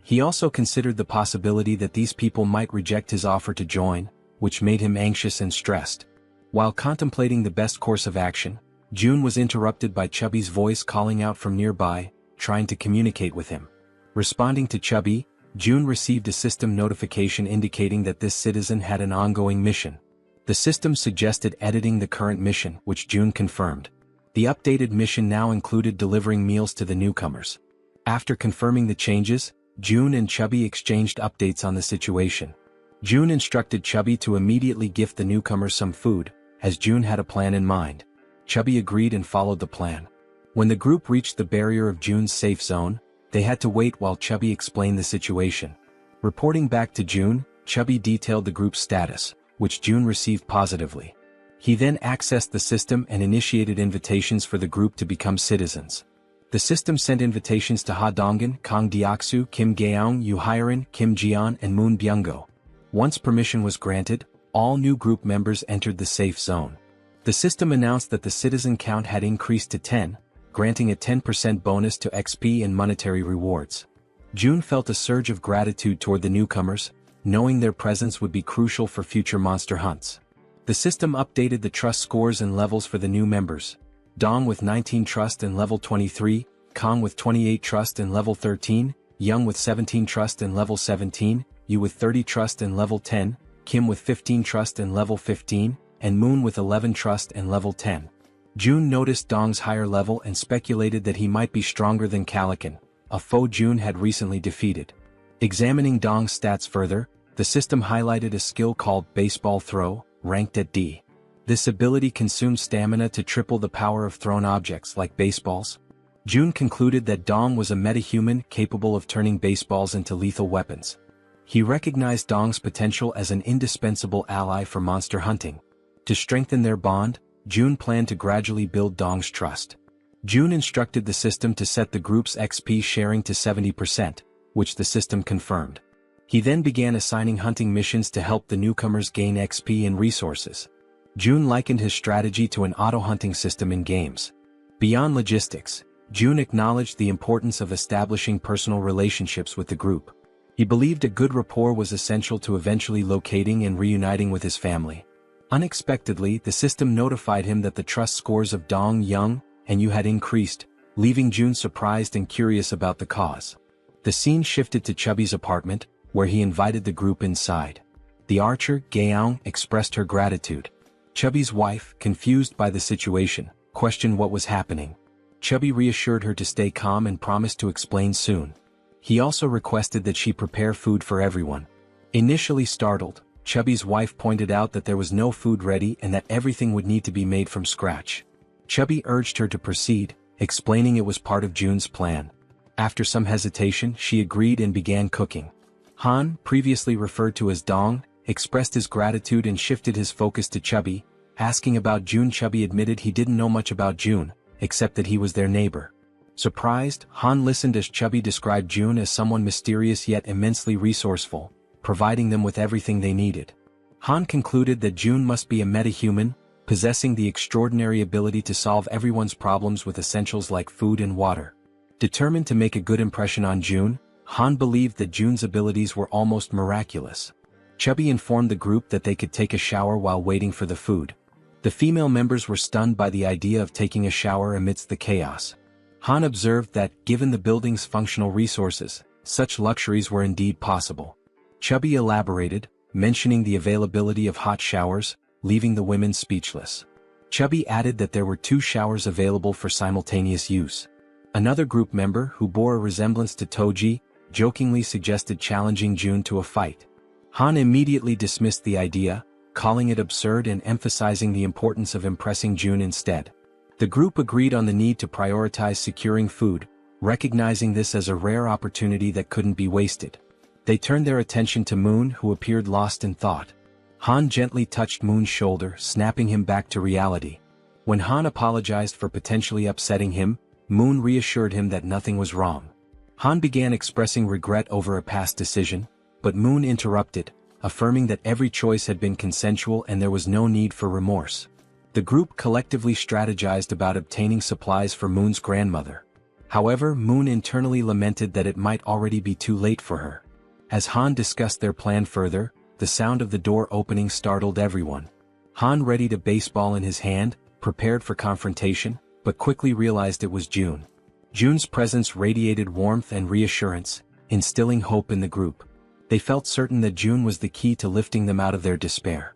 He also considered the possibility that these people might reject his offer to join, which made him anxious and stressed. While contemplating the best course of action, June was interrupted by Chubby's voice calling out from nearby, trying to communicate with him. Responding to Chubby, June received a system notification indicating that this citizen had an ongoing mission. The system suggested editing the current mission, which June confirmed. The updated mission now included delivering meals to the newcomers. After confirming the changes, June and Chubby exchanged updates on the situation. June instructed Chubby to immediately gift the newcomers some food, as June had a plan in mind. Chubby agreed and followed the plan. When the group reached the barrier of June's safe zone, they had to wait while Chubby explained the situation. Reporting back to June, Chubby detailed the group's status, which June received positively. He then accessed the system and initiated invitations for the group to become citizens. The system sent invitations to Ha Donggan, Kang Deoksu, Kim Gaeong, Yu Hyerin, Kim Jian, and Moon Byung-go. Once permission was granted, all new group members entered the safe zone. The system announced that the citizen count had increased to 10, granting a 10% bonus to XP and monetary rewards. June felt a surge of gratitude toward the newcomers, knowing their presence would be crucial for future monster hunts. The system updated the trust scores and levels for the new members. Dong with 19 trust and level 23, Kang with 28 trust and level 13, Young with 17 trust and level 17, Yu with 30 trust and level 10, Kim with 15 trust and level 15, and Moon with 11 trust and level 10. June noticed Dong's higher level and speculated that he might be stronger than Calican, a foe June had recently defeated. Examining Dong's stats further, the system highlighted a skill called Baseball Throw, ranked at D. This ability consumes stamina to triple the power of thrown objects like baseballs. June concluded that Dong was a metahuman capable of turning baseballs into lethal weapons. He recognized Dong's potential as an indispensable ally for monster hunting. To strengthen their bond, June planned to gradually build Dong's trust. June instructed the system to set the group's XP sharing to 70%, which the system confirmed. He then began assigning hunting missions to help the newcomers gain XP and resources. June likened his strategy to an auto-hunting system in games. Beyond logistics, June acknowledged the importance of establishing personal relationships with the group. He believed a good rapport was essential to eventually locating and reuniting with his family. Unexpectedly, the system notified him that the trust scores of Dong, Young, and Yu had increased, leaving June surprised and curious about the cause. The scene shifted to Chubby's apartment, where he invited the group inside. The archer, Gaeong, expressed her gratitude. Chubby's wife, confused by the situation, questioned what was happening. Chubby reassured her to stay calm and promised to explain soon. He also requested that she prepare food for everyone. Initially startled, Chubby's wife pointed out that there was no food ready and that everything would need to be made from scratch. Chubby urged her to proceed, explaining it was part of June's plan. After some hesitation, she agreed and began cooking. Han, previously referred to as Dong, expressed his gratitude and shifted his focus to Chubby, asking about June. Chubby admitted he didn't know much about June, except that he was their neighbor. Surprised, Han listened as Chubby described June as someone mysterious yet immensely resourceful, providing them with everything they needed. Han concluded that June must be a metahuman, possessing the extraordinary ability to solve everyone's problems with essentials like food and water. Determined to make a good impression on June, Han believed that June's abilities were almost miraculous. Chubby informed the group that they could take a shower while waiting for the food. The female members were stunned by the idea of taking a shower amidst the chaos. Han observed that, given the building's functional resources, such luxuries were indeed possible. Chubby elaborated, mentioning the availability of hot showers, leaving the women speechless. Chubby added that there were 2 showers available for simultaneous use. Another group member, who bore a resemblance to Toji, jokingly suggested challenging June to a fight. Han immediately dismissed the idea, calling it absurd and emphasizing the importance of impressing June instead. The group agreed on the need to prioritize securing food, recognizing this as a rare opportunity that couldn't be wasted. They turned their attention to Moon, who appeared lost in thought. Han gently touched Moon's shoulder, snapping him back to reality. When Han apologized for potentially upsetting him, Moon reassured him that nothing was wrong. Han began expressing regret over a past decision, but Moon interrupted, affirming that every choice had been consensual and there was no need for remorse. The group collectively strategized about obtaining supplies for Moon's grandmother. However, Moon internally lamented that it might already be too late for her. As Han discussed their plan further, the sound of the door opening startled everyone. Han readied a baseball in his hand, prepared for confrontation, but quickly realized it was June. June's presence radiated warmth and reassurance, instilling hope in the group. They felt certain that June was the key to lifting them out of their despair.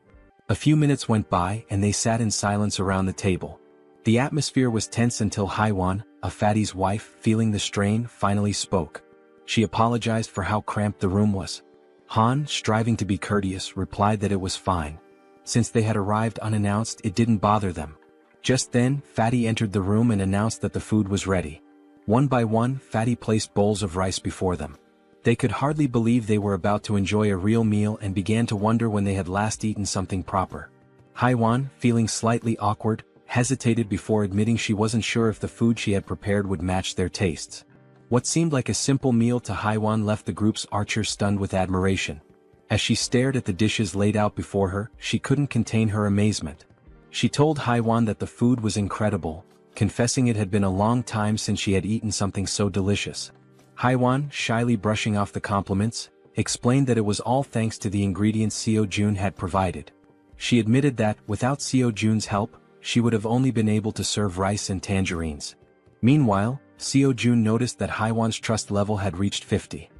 A few minutes went by and they sat in silence around the table. The atmosphere was tense until Haiwan, a fatty's wife, feeling the strain, finally spoke. She apologized for how cramped the room was. Han, striving to be courteous, replied that it was fine. Since they had arrived unannounced, it didn't bother them. Just then, Fatty entered the room and announced that the food was ready. One by one, Fatty placed bowls of rice before them. They could hardly believe they were about to enjoy a real meal and began to wonder when they had last eaten something proper. Haiwan, feeling slightly awkward, hesitated before admitting she wasn't sure if the food she had prepared would match their tastes. What seemed like a simple meal to Haiwan left the group's archer stunned with admiration. As she stared at the dishes laid out before her, she couldn't contain her amazement. She told Haiwan that the food was incredible, confessing it had been a long time since she had eaten something so delicious. Haiwan, shyly brushing off the compliments, explained that it was all thanks to the ingredients Seo Jun had provided. She admitted that, without Seo Jun's help, she would have only been able to serve rice and tangerines. Meanwhile, Seo Jun noticed that Haiwan's trust level had reached 50.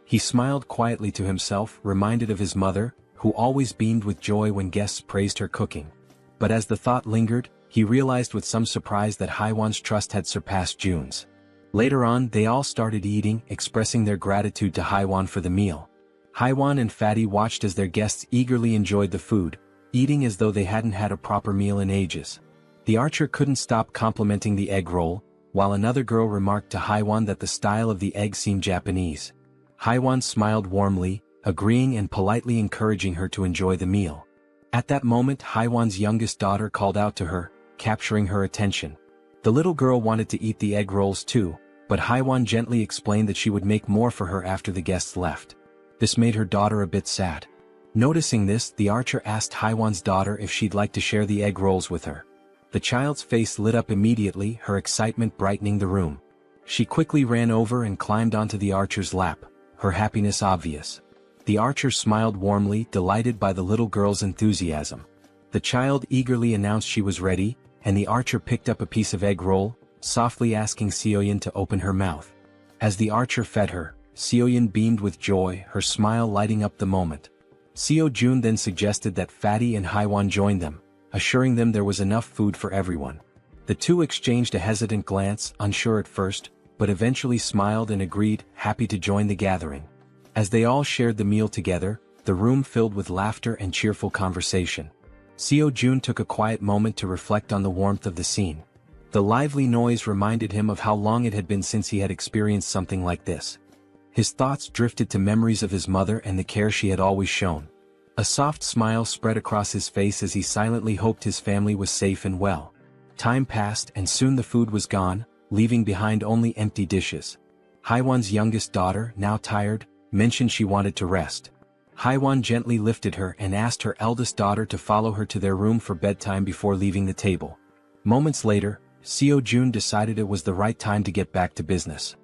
He smiled quietly to himself, reminded of his mother, who always beamed with joy when guests praised her cooking. But as the thought lingered, he realized with some surprise that Haiwan's trust had surpassed Jun's. Later on, they all started eating, expressing their gratitude to Haiwan for the meal. Haiwan and Fatty watched as their guests eagerly enjoyed the food, eating as though they hadn't had a proper meal in ages. The archer couldn't stop complimenting the egg roll, while another girl remarked to Haiwan that the style of the egg seemed Japanese. Haiwan smiled warmly, agreeing and politely encouraging her to enjoy the meal. At that moment, Haiwan's youngest daughter called out to her, capturing her attention. The little girl wanted to eat the egg rolls too, but Haiwan gently explained that she would make more for her after the guests left. This made her daughter a bit sad. Noticing this, the archer asked Haiwan's daughter if she'd like to share the egg rolls with her. The child's face lit up immediately, her excitement brightening the room. She quickly ran over and climbed onto the archer's lap, her happiness obvious. The archer smiled warmly, delighted by the little girl's enthusiasm. The child eagerly announced she was ready, and the archer picked up a piece of egg roll, softly asking Seoyin to open her mouth. As the archer fed her, Seoyin beamed with joy, her smile lighting up the moment. Seo Jun then suggested that Fatty and Haiwan join them, assuring them there was enough food for everyone. The two exchanged a hesitant glance, unsure at first, but eventually smiled and agreed, happy to join the gathering. As they all shared the meal together, the room filled with laughter and cheerful conversation. Seo Jun took a quiet moment to reflect on the warmth of the scene. The lively noise reminded him of how long it had been since he had experienced something like this. His thoughts drifted to memories of his mother and the care she had always shown. A soft smile spread across his face as he silently hoped his family was safe and well. Time passed and soon the food was gone, leaving behind only empty dishes. Haiwan's youngest daughter, now tired, mentioned she wanted to rest. Haiwan gently lifted her and asked her eldest daughter to follow her to their room for bedtime before leaving the table. Moments later, Seo Jun decided it was the right time to get back to business.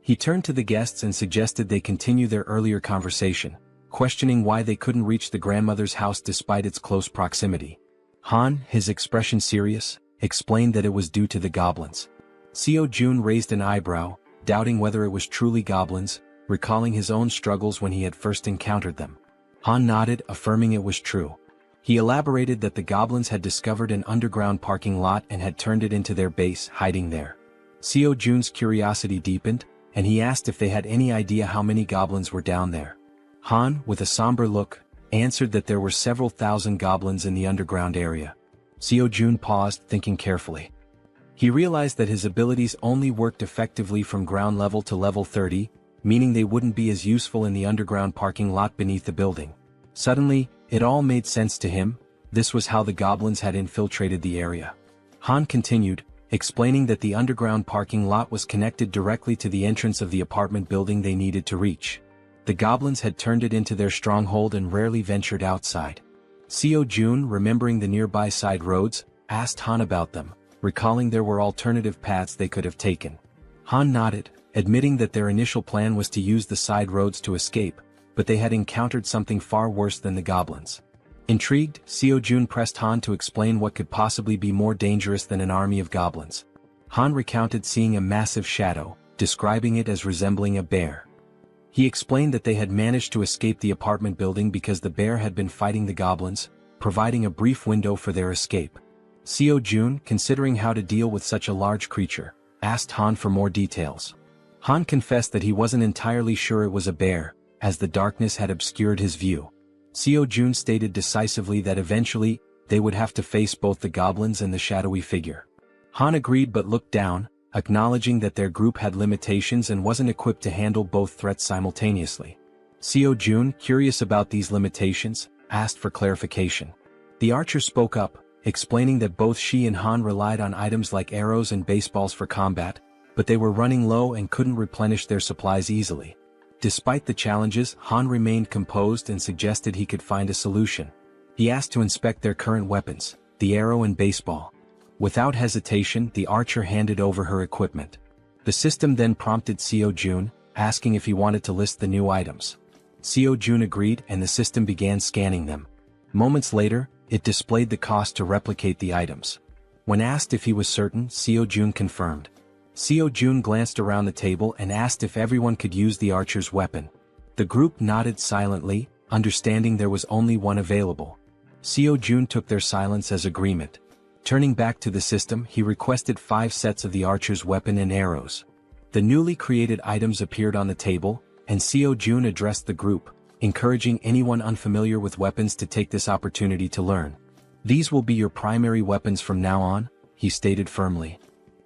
He turned to the guests and suggested they continue their earlier conversation, questioning why they couldn't reach the grandmother's house despite its close proximity. Han, his expression serious, explained that it was due to the goblins. Seo Jun raised an eyebrow, doubting whether it was truly goblins, recalling his own struggles when he had first encountered them. Han nodded, affirming it was true. He elaborated that the goblins had discovered an underground parking lot and had turned it into their base, hiding there. Seo Jun's curiosity deepened, and he asked if they had any idea how many goblins were down there. Han, with a somber look, answered that there were several thousand goblins in the underground area. Seo Jun paused, thinking carefully. He realized that his abilities only worked effectively from ground level to level 30, meaning they wouldn't be as useful in the underground parking lot beneath the building. Suddenly, it all made sense to him. This was how the goblins had infiltrated the area. Han continued, explaining that the underground parking lot was connected directly to the entrance of the apartment building they needed to reach. The goblins had turned it into their stronghold and rarely ventured outside. Seo Jun, remembering the nearby side roads, asked Han about them, recalling there were alternative paths they could have taken. Han nodded, admitting that their initial plan was to use the side roads to escape, but they had encountered something far worse than the goblins. Intrigued, Seo-jun pressed Han to explain what could possibly be more dangerous than an army of goblins. Han recounted seeing a massive shadow, describing it as resembling a bear. He explained that they had managed to escape the apartment building because the bear had been fighting the goblins, providing a brief window for their escape. Seo-jun, considering how to deal with such a large creature, asked Han for more details. Han confessed that he wasn't entirely sure it was a bear, as the darkness had obscured his view. Seo-jun stated decisively that eventually, they would have to face both the goblins and the shadowy figure. Han agreed but looked down, acknowledging that their group had limitations and wasn't equipped to handle both threats simultaneously. Seo-jun, curious about these limitations, asked for clarification. The archer spoke up, explaining that both she and Han relied on items like arrows and baseballs for combat, but they were running low and couldn't replenish their supplies easily. Despite the challenges, Han remained composed and suggested he could find a solution. He asked to inspect their current weapons, the arrow and baseball. Without hesitation, the archer handed over her equipment. The system then prompted Seo-jun, asking if he wanted to list the new items. Seo-jun agreed and the system began scanning them. Moments later, it displayed the cost to replicate the items. When asked if he was certain, Seo-jun confirmed. Seo-jun glanced around the table and asked if everyone could use the archer's weapon. The group nodded silently, understanding there was only one available. Seo-jun took their silence as agreement. Turning back to the system, he requested 5 sets of the archer's weapon and arrows. The newly created items appeared on the table, and Seo-jun addressed the group, encouraging anyone unfamiliar with weapons to take this opportunity to learn. "These will be your primary weapons from now on," he stated firmly.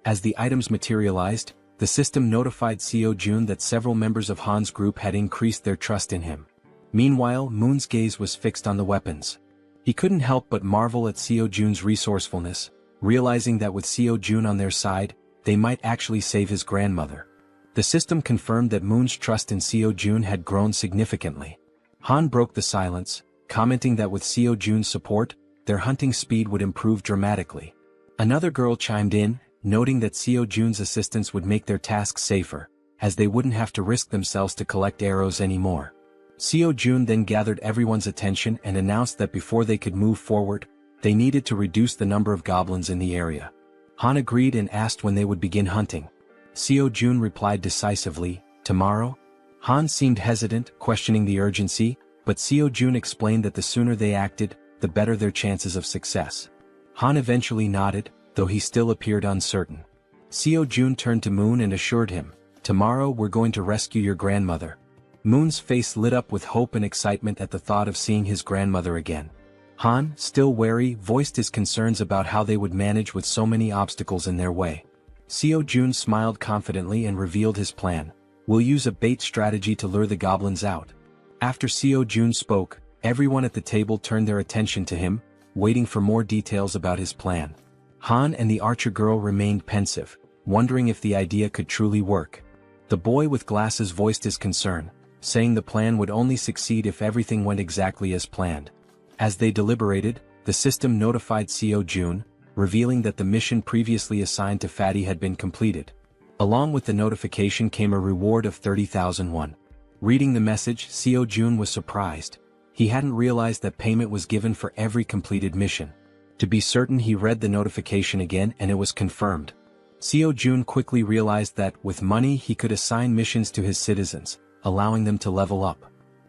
As the items materialized, the system notified Seo-jun that several members of Han's group had increased their trust in him. Meanwhile, Moon's gaze was fixed on the weapons. He couldn't help but marvel at Seo-jun's resourcefulness, realizing that with Seo-jun on their side, they might actually save his grandmother. The system confirmed that Moon's trust in Seo-jun had grown significantly. Han broke the silence, commenting that with Seo-jun's support, their hunting speed would improve dramatically. Another girl chimed in, noting that Seo-jun's assistance would make their tasks safer, as they wouldn't have to risk themselves to collect arrows anymore. Seo-jun then gathered everyone's attention and announced that before they could move forward, they needed to reduce the number of goblins in the area. Han agreed and asked when they would begin hunting. Seo-jun replied decisively, "Tomorrow?" Han seemed hesitant, questioning the urgency, but Seo-jun explained that the sooner they acted, the better their chances of success. Han eventually nodded, though he still appeared uncertain. Seo-jun turned to Moon and assured him, "Tomorrow we're going to rescue your grandmother." Moon's face lit up with hope and excitement at the thought of seeing his grandmother again. Han, still wary, voiced his concerns about how they would manage with so many obstacles in their way. Seo-jun smiled confidently and revealed his plan. "We'll use a bait strategy to lure the goblins out." After Seo-jun spoke, everyone at the table turned their attention to him, waiting for more details about his plan. Han and the archer girl remained pensive, wondering if the idea could truly work. The boy with glasses voiced his concern, saying the plan would only succeed if everything went exactly as planned. As they deliberated, the system notified Seo-jun, revealing that the mission previously assigned to Fatty had been completed. Along with the notification came a reward of 30,000 won. Reading the message, Seo-jun was surprised. He hadn't realized that payment was given for every completed mission. To be certain, he read the notification again and it was confirmed. Seo-jun quickly realized that, with money, he could assign missions to his citizens, allowing them to level up.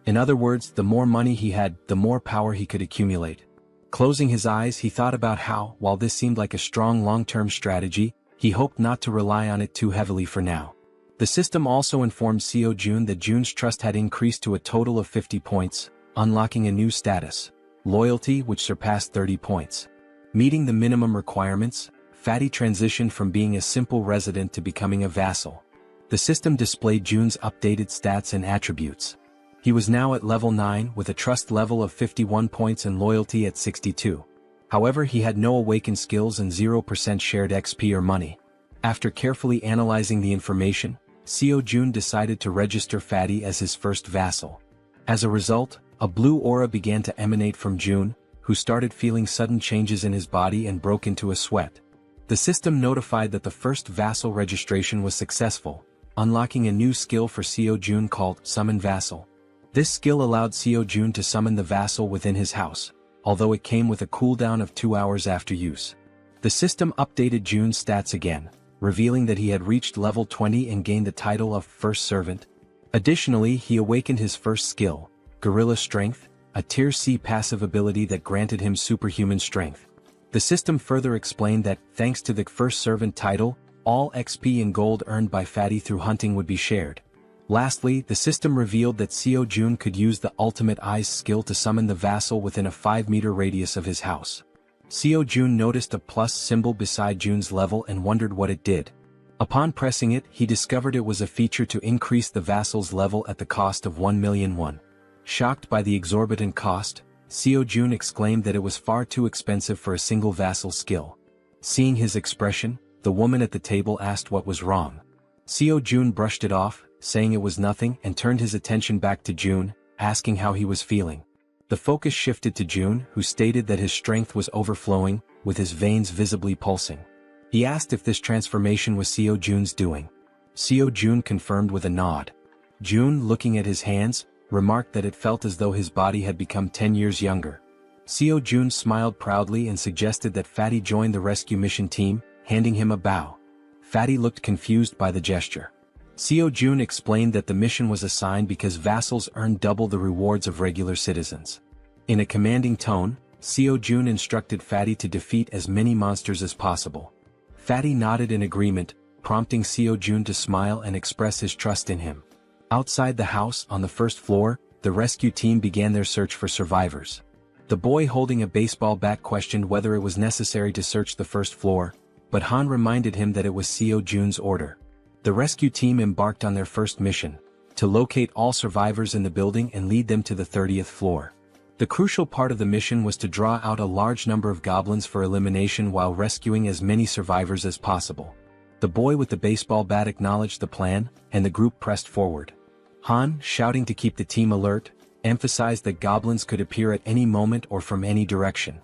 In other words, the more money he had, the more power he could accumulate. Closing his eyes, he thought about how, while this seemed like a strong long-term strategy, he hoped not to rely on it too heavily for now. The system also informed Seo-jun that Jun's trust had increased to a total of 50 points, unlocking a new status, loyalty, which surpassed 30 points. Meeting the minimum requirements, Fatty transitioned from being a simple resident to becoming a vassal. The system displayed Jun's updated stats and attributes. He was now at level 9 with a trust level of 51 points and loyalty at 62. However, he had no awakened skills and 0% shared XP or money. After carefully analyzing the information, Seo-jun decided to register Fatty as his first vassal. As a result, a blue aura began to emanate from Jun, who started feeling sudden changes in his body and broke into a sweat. The system notified that the first vassal registration was successful, unlocking a new skill for Seo Jun called Summon Vassal. This skill allowed Seo Jun to summon the vassal within his house, although it came with a cooldown of 2 hours after use. The system updated Jun's stats again, revealing that he had reached level 20 and gained the title of First Servant. Additionally, he awakened his first skill, Gorilla Strength, a Tier C passive ability that granted him superhuman strength. The system further explained that, thanks to the First Servant title, all XP and gold earned by Fatty through hunting would be shared. Lastly, the system revealed that Seo Jun could use the Ultimate Eyes skill to summon the vassal within a 5-meter radius of his house. Seo Jun noticed a plus symbol beside Jun's level and wondered what it did. Upon pressing it, he discovered it was a feature to increase the vassal's level at the cost of 1 million won. Shocked by the exorbitant cost, Seo Jun exclaimed that it was far too expensive for a single vassal skill. Seeing his expression, the woman at the table asked what was wrong. Seo Jun brushed it off, saying it was nothing, and turned his attention back to Jun, asking how he was feeling. The focus shifted to Jun, who stated that his strength was overflowing, with his veins visibly pulsing. He asked if this transformation was Seo Jun's doing. Seo Jun confirmed with a nod. Jun, looking at his hands, remarked that it felt as though his body had become 10 years younger. Seo Jun smiled proudly and suggested that Fatty join the rescue mission team, handing him a bow. Fatty looked confused by the gesture. Seo Jun explained that the mission was assigned because vassals earned double the rewards of regular citizens. In a commanding tone, Seo Jun instructed Fatty to defeat as many monsters as possible. Fatty nodded in agreement, prompting Seo Jun to smile and express his trust in him. Outside the house, on the first floor, the rescue team began their search for survivors. The boy holding a baseball bat questioned whether it was necessary to search the first floor, but Han reminded him that it was Seo Jun's order. The rescue team embarked on their first mission, to locate all survivors in the building and lead them to the 30th floor. The crucial part of the mission was to draw out a large number of goblins for elimination while rescuing as many survivors as possible. The boy with the baseball bat acknowledged the plan, and the group pressed forward. Han, shouting to keep the team alert, emphasized that goblins could appear at any moment or from any direction.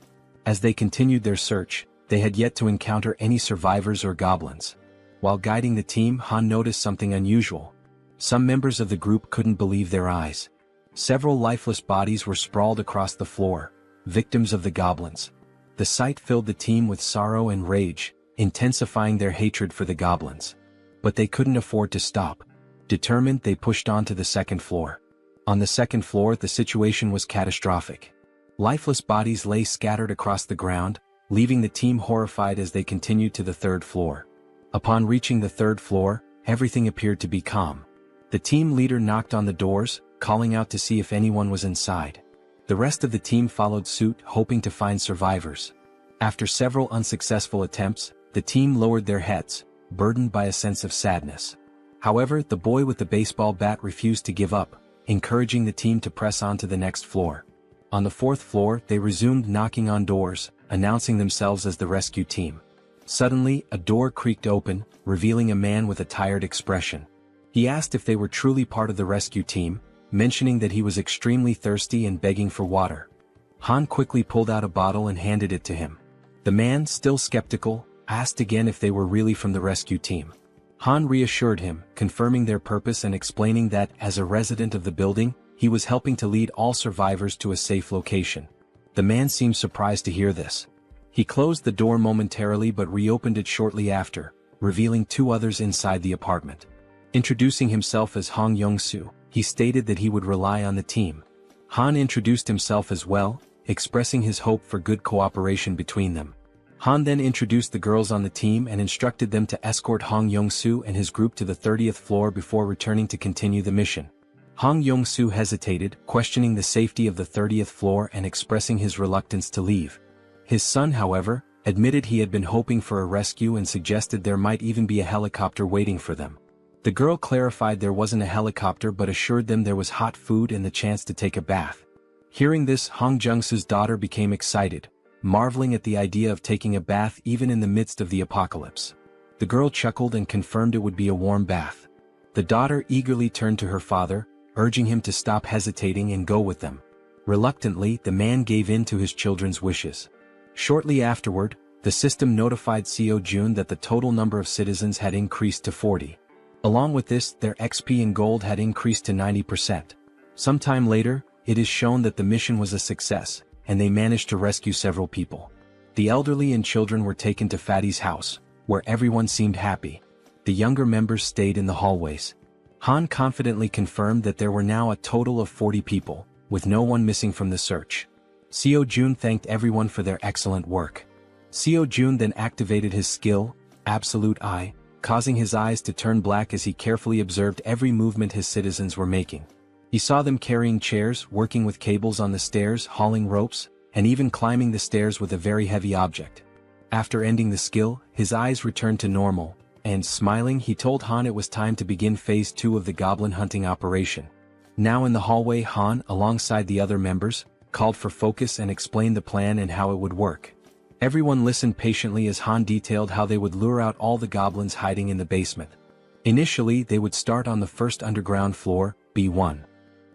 As they continued their search, they had yet to encounter any survivors or goblins. While guiding the team, Han noticed something unusual. Some members of the group couldn't believe their eyes. Several lifeless bodies were sprawled across the floor, victims of the goblins. The sight filled the team with sorrow and rage, intensifying their hatred for the goblins. But they couldn't afford to stop. Determined, they pushed on to the second floor. On the second floor, the situation was catastrophic. Lifeless bodies lay scattered across the ground, leaving the team horrified as they continued to the third floor. Upon reaching the third floor, everything appeared to be calm. The team leader knocked on the doors, calling out to see if anyone was inside. The rest of the team followed suit, hoping to find survivors. After several unsuccessful attempts, the team lowered their heads, burdened by a sense of sadness. However, the boy with the baseball bat refused to give up, encouraging the team to press on to the next floor. On the fourth floor, they resumed knocking on doors, announcing themselves as the rescue team. Suddenly, a door creaked open, revealing a man with a tired expression. He asked if they were truly part of the rescue team, mentioning that he was extremely thirsty and begging for water. Han quickly pulled out a bottle and handed it to him. The man, still skeptical, asked again if they were really from the rescue team. Han reassured him, confirming their purpose and explaining that, as a resident of the building, he was helping to lead all survivors to a safe location. The man seemed surprised to hear this. He closed the door momentarily but reopened it shortly after, revealing 2 others inside the apartment. Introducing himself as Hong Young-soo, he stated that he would rely on the team. Han introduced himself as well, expressing his hope for good cooperation between them. Han then introduced the girls on the team and instructed them to escort Hong Young-soo and his group to the 30th floor before returning to continue the mission. Hong Young-soo hesitated, questioning the safety of the 30th floor and expressing his reluctance to leave. His son, however, admitted he had been hoping for a rescue and suggested there might even be a helicopter waiting for them. The girl clarified there wasn't a helicopter but assured them there was hot food and the chance to take a bath. Hearing this, Hong Jung-soo's daughter became excited, marveling at the idea of taking a bath even in the midst of the apocalypse. The girl chuckled and confirmed it would be a warm bath. The daughter eagerly turned to her father, urging him to stop hesitating and go with them. Reluctantly, the man gave in to his children's wishes. Shortly afterward, The system notified Seo Jun that the total number of citizens had increased to 40. Along with this, their XP in gold had increased to 90%. Sometime later, it is shown that the mission was a success, and they managed to rescue several people. The elderly and children were taken to Fatty's house, where everyone seemed happy. The younger members stayed in the hallways. Han confidently confirmed that there were now a total of 40 people, with no one missing from the search. Seo Jun thanked everyone for their excellent work. Seo Jun then activated his skill, Absolute Eye, causing his eyes to turn black as he carefully observed every movement his citizens were making. He saw them carrying chairs, working with cables on the stairs, hauling ropes, and even climbing the stairs with a very heavy object. After ending the skill, his eyes returned to normal, and smiling he told Han it was time to begin phase 2 of the goblin hunting operation. Now in the hallway, Han, alongside the other members, called for focus and explained the plan and how it would work. Everyone listened patiently as Han detailed how they would lure out all the goblins hiding in the basement. Initially, they would start on the first underground floor, B1.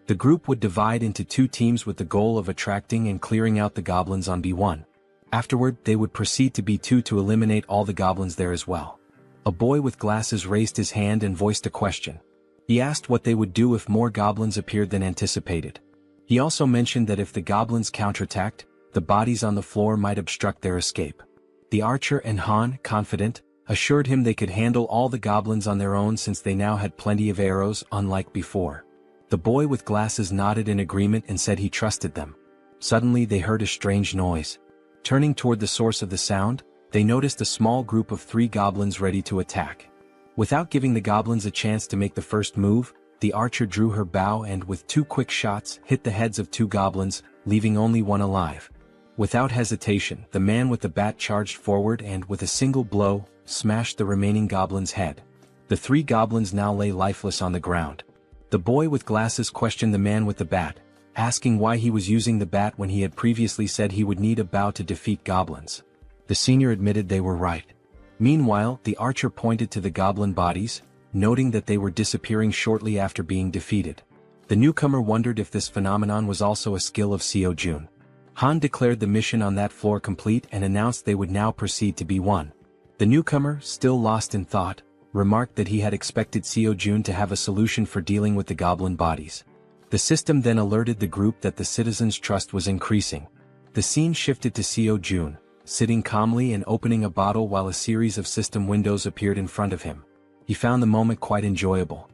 The group would divide into 2 teams with the goal of attracting and clearing out the goblins on B1. Afterward, they would proceed to B2 to eliminate all the goblins there as well. A boy with glasses raised his hand and voiced a question. He asked what they would do if more goblins appeared than anticipated. He also mentioned that if the goblins counterattacked, the bodies on the floor might obstruct their escape. The archer and Han, confident, assured him they could handle all the goblins on their own since they now had plenty of arrows, unlike before. The boy with glasses nodded in agreement and said he trusted them. Suddenly they heard a strange noise. Turning toward the source of the sound, they noticed a small group of 3 goblins ready to attack. Without giving the goblins a chance to make the first move, the archer drew her bow and with 2 quick shots hit the heads of 2 goblins, leaving only one alive. Without hesitation, the man with the bat charged forward and with a single blow, smashed the remaining goblin's head. The 3 goblins now lay lifeless on the ground. The boy with glasses questioned the man with the bat, asking why he was using the bat when he had previously said he would need a bow to defeat goblins. The senior admitted they were right. Meanwhile, the archer pointed to the goblin bodies, noting that they were disappearing shortly after being defeated. The newcomer wondered if this phenomenon was also a skill of Seo Jun. Han declared the mission on that floor complete and announced they would now proceed to B1. The newcomer, still lost in thought, remarked that he had expected Seo Jun to have a solution for dealing with the goblin bodies. The system then alerted the group that the citizens' trust was increasing. The scene shifted to Seo Jun, sitting calmly and opening a bottle while a series of system windows appeared in front of him. He found the moment quite enjoyable.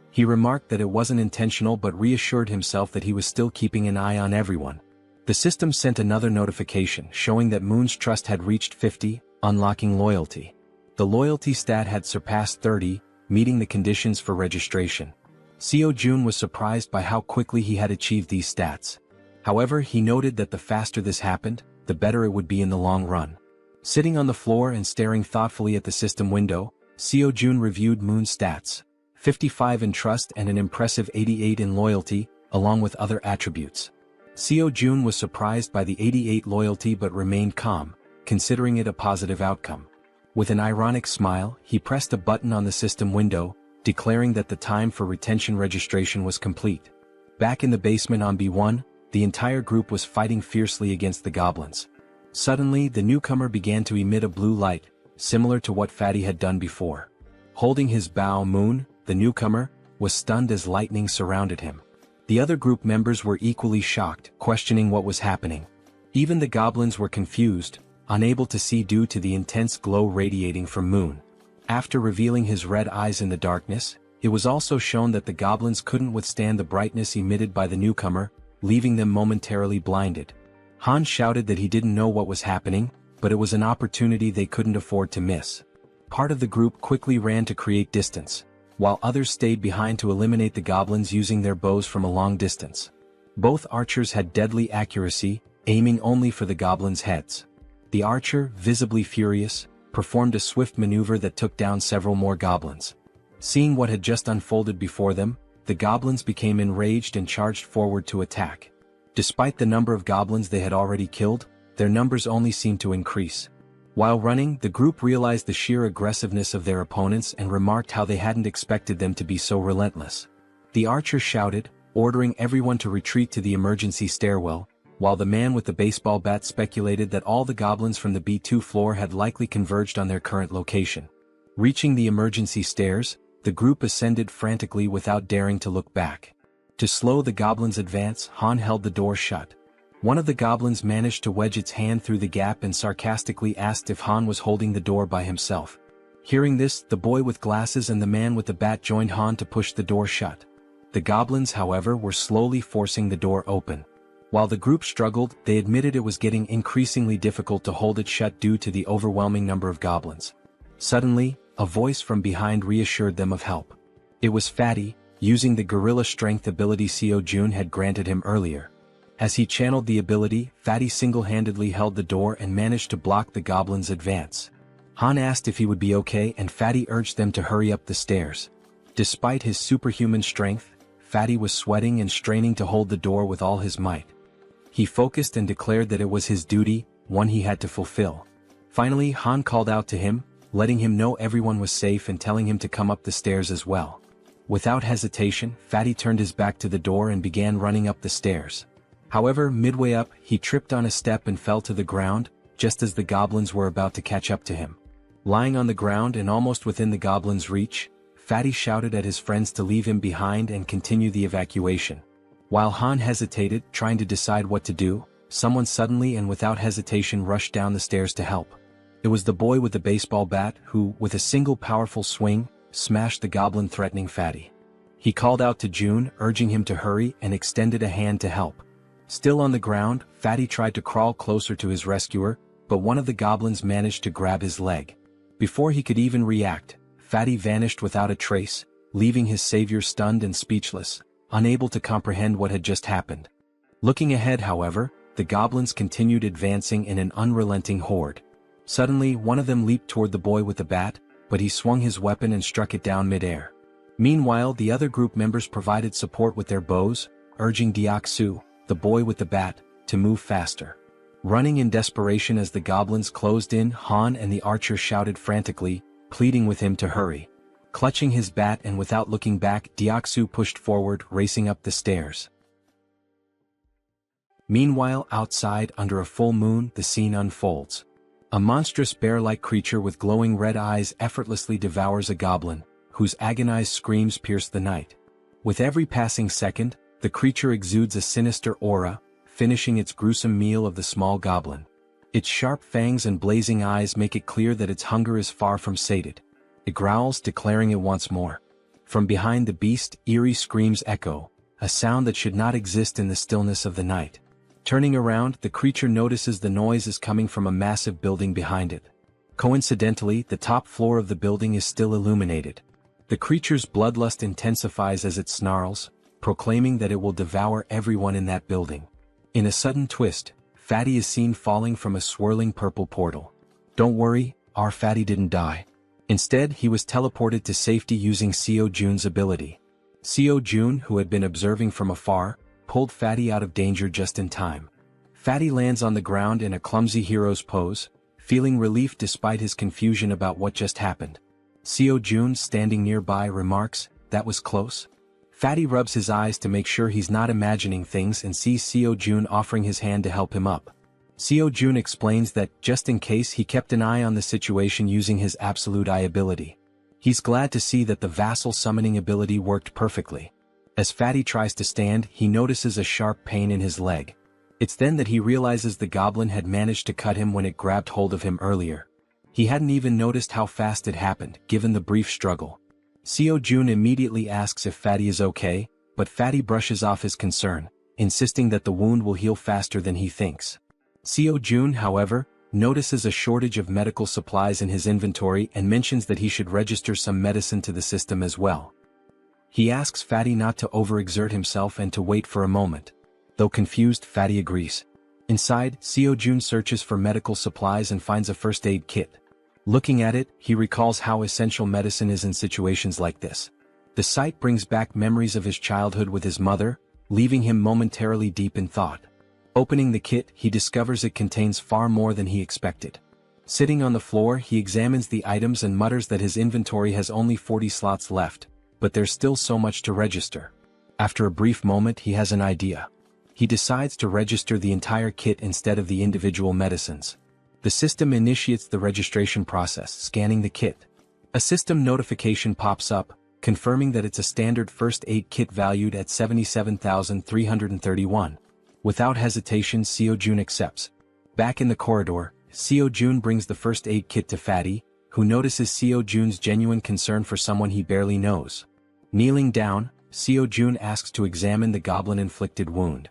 He remarked that it wasn't intentional but reassured himself that he was still keeping an eye on everyone. The system sent another notification showing that Moon's trust had reached 50, unlocking loyalty. The loyalty stat had surpassed 30, meeting the conditions for registration. Seo Jun was surprised by how quickly he had achieved these stats. However, he noted that the faster this happened, the better it would be in the long run. Sitting on the floor and staring thoughtfully at the system window, Seo Jun reviewed Moon's stats: 55 in trust and an impressive 88 in loyalty, along with other attributes. Seo Jun was surprised by the 88 loyalty but remained calm, considering it a positive outcome. With an ironic smile, he pressed a button on the system window, declaring that the time for retention registration was complete. Back in the basement on B1, the entire group was fighting fiercely against the goblins. Suddenly, the newcomer began to emit a blue light, similar to what Fatty had done before. Holding his bow Moon, the newcomer, was stunned as lightning surrounded him. The other group members were equally shocked, questioning what was happening. Even the goblins were confused, unable to see due to the intense glow radiating from Moon. After revealing his red eyes in the darkness, it was also shown that the goblins couldn't withstand the brightness emitted by the newcomer, leaving them momentarily blinded. Han shouted that he didn't know what was happening, but it was an opportunity they couldn't afford to miss. Part of the group quickly ran to create distance, while others stayed behind to eliminate the goblins using their bows from a long distance. Both archers had deadly accuracy, aiming only for the goblins' heads. The archer, visibly furious, performed a swift maneuver that took down several more goblins. Seeing what had just unfolded before them, the goblins became enraged and charged forward to attack. Despite the number of goblins they had already killed, their numbers only seemed to increase. While running, the group realized the sheer aggressiveness of their opponents and remarked how they hadn't expected them to be so relentless. The archer shouted, ordering everyone to retreat to the emergency stairwell, while the man with the baseball bat speculated that all the goblins from the B2 floor had likely converged on their current location. Reaching the emergency stairs, the group ascended frantically without daring to look back. To slow the goblins' advance, Han held the door shut. One of the goblins managed to wedge its hand through the gap and sarcastically asked if Han was holding the door by himself. Hearing this, the boy with glasses and the man with the bat joined Han to push the door shut. The goblins, however, were slowly forcing the door open. While the group struggled, they admitted it was getting increasingly difficult to hold it shut due to the overwhelming number of goblins. Suddenly, a voice from behind reassured them of help. It was Fatty, using the gorilla strength ability Seo Jun had granted him earlier. As he channeled the ability, Fatty single-handedly held the door and managed to block the goblins' advance. Han asked if he would be okay and Fatty urged them to hurry up the stairs. Despite his superhuman strength, Fatty was sweating and straining to hold the door with all his might. He focused and declared that it was his duty, one he had to fulfill. Finally, Han called out to him, letting him know everyone was safe and telling him to come up the stairs as well. Without hesitation, Fatty turned his back to the door and began running up the stairs. However, midway up, he tripped on a step and fell to the ground, just as the goblins were about to catch up to him. Lying on the ground and almost within the goblins' reach, Fatty shouted at his friends to leave him behind and continue the evacuation. While Han hesitated, trying to decide what to do, someone suddenly and without hesitation rushed down the stairs to help. It was the boy with the baseball bat who, with a single powerful swing, smashed the goblin threatening Fatty. He called out to June, urging him to hurry, and extended a hand to help. Still on the ground, Fatty tried to crawl closer to his rescuer, but one of the goblins managed to grab his leg. Before he could even react, Fatty vanished without a trace, leaving his savior stunned and speechless, unable to comprehend what had just happened. Looking ahead, however, the goblins continued advancing in an unrelenting horde. Suddenly, one of them leaped toward the boy with the bat, but he swung his weapon and struck it down mid-air. Meanwhile, the other group members provided support with their bows, urging Deok-su, the boy with the bat, to move faster. Running in desperation as the goblins closed in, Han and the archer shouted frantically, pleading with him to hurry. Clutching his bat and without looking back, Deok-su pushed forward, racing up the stairs. Meanwhile, outside, under a full moon, the scene unfolds. A monstrous bear-like creature with glowing red eyes effortlessly devours a goblin, whose agonized screams pierce the night. With every passing second, the creature exudes a sinister aura, finishing its gruesome meal of the small goblin. Its sharp fangs and blazing eyes make it clear that its hunger is far from sated. It growls, declaring it wants more. From behind the beast, eerie screams echo, a sound that should not exist in the stillness of the night. Turning around, the creature notices the noise is coming from a massive building behind it. Coincidentally, the top floor of the building is still illuminated. The creature's bloodlust intensifies as it snarls, proclaiming that it will devour everyone in that building. In a sudden twist, Fatty is seen falling from a swirling purple portal. Don't worry, our Fatty didn't die. Instead, he was teleported to safety using Seo Jun's ability. Seo Jun, who had been observing from afar, pulled Fatty out of danger just in time. Fatty lands on the ground in a clumsy hero's pose, feeling relief despite his confusion about what just happened. Seo Jun, standing nearby, remarks, "That was close." Fatty rubs his eyes to make sure he's not imagining things and sees Seo Jun offering his hand to help him up. Seo Jun explains that, just in case, he kept an eye on the situation using his absolute eye ability. He's glad to see that the vassal summoning ability worked perfectly. As Fatty tries to stand, he notices a sharp pain in his leg. It's then that he realizes the goblin had managed to cut him when it grabbed hold of him earlier. He hadn't even noticed how fast it happened, given the brief struggle. Seo Jun immediately asks if Fatty is okay, but Fatty brushes off his concern, insisting that the wound will heal faster than he thinks. Seo Jun, however, notices a shortage of medical supplies in his inventory and mentions that he should register some medicine to the system as well. He asks Fatty not to overexert himself and to wait for a moment. Though confused, Fatty agrees. Inside, Seo Jun searches for medical supplies and finds a first aid kit. Looking at it, he recalls how essential medicine is in situations like this. The sight brings back memories of his childhood with his mother, leaving him momentarily deep in thought. Opening the kit, he discovers it contains far more than he expected. Sitting on the floor, he examines the items and mutters that his inventory has only 40 slots left, but there's still so much to register. After a brief moment, he has an idea. He decides to register the entire kit instead of the individual medicines. The system initiates the registration process, scanning the kit. A system notification pops up, confirming that it's a standard first aid kit valued at 77,331. Without hesitation, Seo-jun accepts. Back in the corridor, Seo-jun brings the first aid kit to Fatty, who notices Seo-jun's genuine concern for someone he barely knows. Kneeling down, Seo-jun asks to examine the goblin-inflicted wound.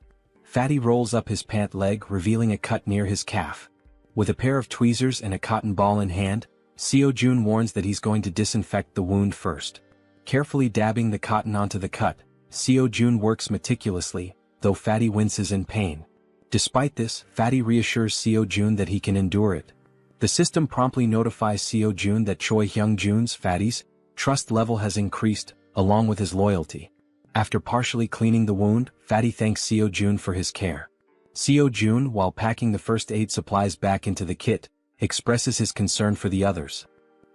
Fatty rolls up his pant leg, revealing a cut near his calf. With a pair of tweezers and a cotton ball in hand, Seo-jun warns that he's going to disinfect the wound first. Carefully dabbing the cotton onto the cut, Seo-jun works meticulously, though Fatty winces in pain. Despite this, Fatty reassures Seo-jun that he can endure it. The system promptly notifies Seo-jun that Choi Hyung-jun's, Fatty's, trust level has increased, along with his loyalty. After partially cleaning the wound, Fatty thanks Seo-jun for his care. Seo-jun, while packing the first aid supplies back into the kit, expresses his concern for the others.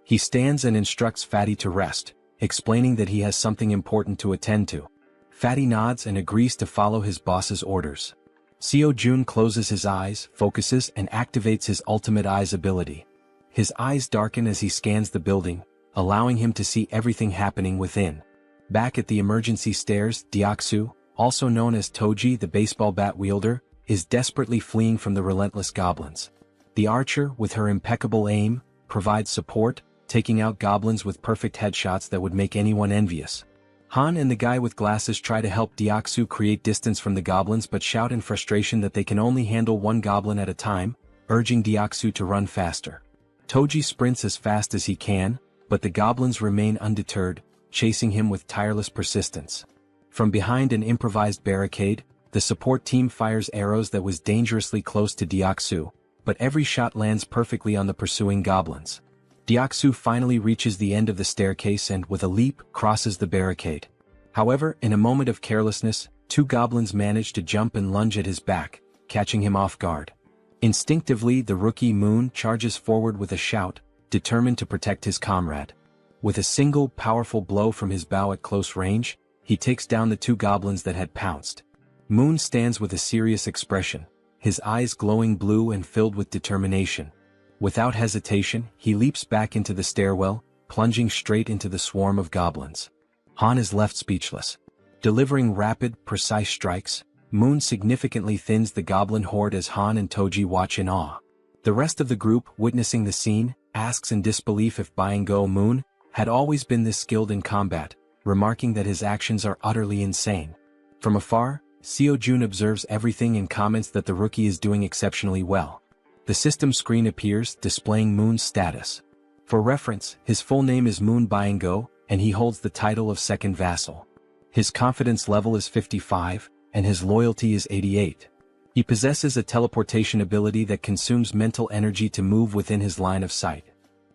He stands and instructs Fatty to rest, explaining that he has something important to attend to. Fatty nods and agrees to follow his boss's orders. Seo-jun closes his eyes, focuses, and activates his ultimate eyes ability. His eyes darken as he scans the building, allowing him to see everything happening within. Back at the emergency stairs, Deoksu, also known as Toji the baseball bat wielder, is desperately fleeing from the relentless goblins. The archer, with her impeccable aim, provides support, taking out goblins with perfect headshots that would make anyone envious. Han and the guy with glasses try to help Deoksu create distance from the goblins but shout in frustration that they can only handle one goblin at a time, urging Deoksu to run faster. Toji sprints as fast as he can, but the goblins remain undeterred, chasing him with tireless persistence. From behind an improvised barricade, the support team fires arrows that was dangerously close to Deoksu, but every shot lands perfectly on the pursuing goblins. Deoksu finally reaches the end of the staircase and, with a leap, crosses the barricade. However, in a moment of carelessness, two goblins manage to jump and lunge at his back, catching him off guard. Instinctively, the rookie Moon charges forward with a shout, determined to protect his comrade. With a single powerful blow from his bow at close range, he takes down the two goblins that had pounced. Moon stands with a serious expression, his eyes glowing blue and filled with determination. Without hesitation, he leaps back into the stairwell, plunging straight into the swarm of goblins. Han is left speechless. Delivering rapid, precise strikes, Moon significantly thins the goblin horde as Han and Toji watch in awe. The rest of the group, witnessing the scene, asks in disbelief if Byung-go Moon had always been this skilled in combat, remarking that his actions are utterly insane. From afar, Seo-jun observes everything and comments that the rookie is doing exceptionally well. The system screen appears, displaying Moon's status. For reference, his full name is Moon Byung-go, and he holds the title of second vassal. His confidence level is 55, and his loyalty is 88. He possesses a teleportation ability that consumes mental energy to move within his line of sight.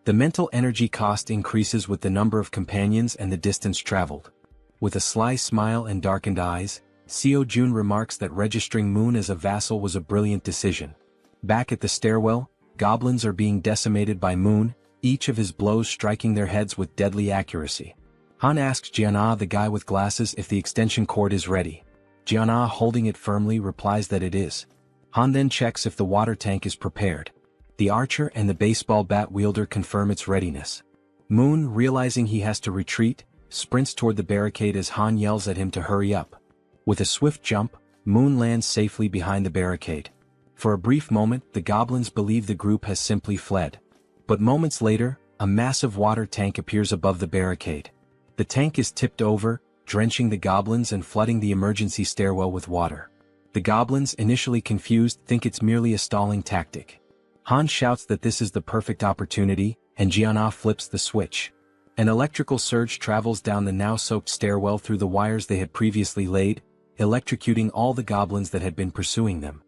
The mental energy cost increases with the number of companions and the distance traveled. With a sly smile and darkened eyes, Seo-jun remarks that registering Moon as a vassal was a brilliant decision. Back at the stairwell, goblins are being decimated by Moon, each of his blows striking their heads with deadly accuracy. Han asks Jiana, the guy with glasses, if the extension cord is ready. Jiana, holding it firmly, replies that it is. Han then checks if the water tank is prepared. The archer and the baseball bat wielder confirm its readiness. Moon, realizing he has to retreat, sprints toward the barricade as Han yells at him to hurry up. With a swift jump, Moon lands safely behind the barricade. For a brief moment, the goblins believe the group has simply fled. But moments later, a massive water tank appears above the barricade. The tank is tipped over, drenching the goblins and flooding the emergency stairwell with water. The goblins, initially confused, think it's merely a stalling tactic. Han shouts that this is the perfect opportunity, and Jiana flips the switch. An electrical surge travels down the now soaked stairwell through the wires they had previously laid, electrocuting all the goblins that had been pursuing them.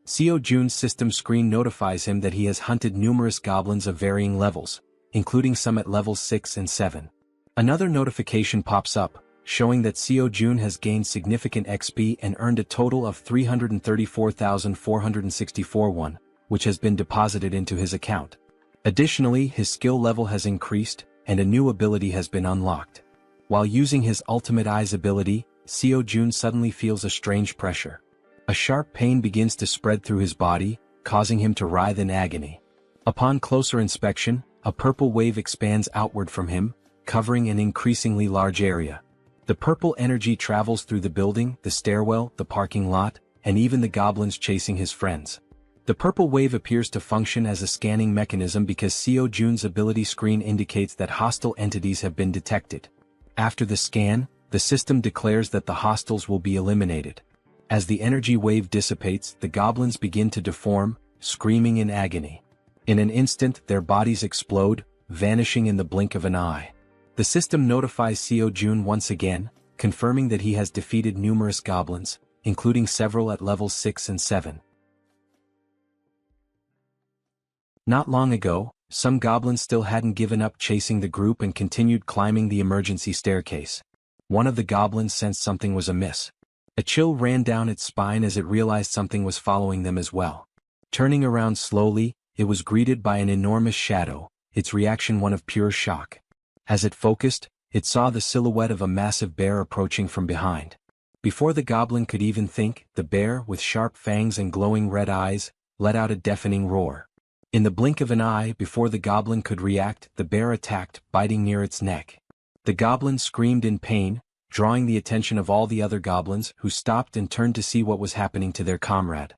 Seo-jun's system screen notifies him that he has hunted numerous goblins of varying levels, including some at levels 6 and 7. Another notification pops up, showing that Seo-jun has gained significant XP and earned a total of 334,464 won, which has been deposited into his account. Additionally, his skill level has increased, and a new ability has been unlocked. While using his ultimate eyes ability, Seo-jun suddenly feels a strange pressure. A sharp pain begins to spread through his body, causing him to writhe in agony. Upon closer inspection, a purple wave expands outward from him, covering an increasingly large area. The purple energy travels through the building, the stairwell, the parking lot, and even the goblins chasing his friends. The purple wave appears to function as a scanning mechanism because Seo Jun's ability screen indicates that hostile entities have been detected. After the scan, the system declares that the hostiles will be eliminated. As the energy wave dissipates, the goblins begin to deform, screaming in agony. In an instant, their bodies explode, vanishing in the blink of an eye. The system notifies Seo Jun once again, confirming that he has defeated numerous goblins, including several at levels 6 and 7. Not long ago, some goblins still hadn't given up chasing the group and continued climbing the emergency staircase. One of the goblins sensed something was amiss. A chill ran down its spine as it realized something was following them as well. Turning around slowly, it was greeted by an enormous shadow, its reaction one of pure shock. As it focused, it saw the silhouette of a massive bear approaching from behind. Before the goblin could even think, the bear, with sharp fangs and glowing red eyes, let out a deafening roar. In the blink of an eye, before the goblin could react, the bear attacked, biting near its neck. The goblin screamed in pain, drawing the attention of all the other goblins, who stopped and turned to see what was happening to their comrade.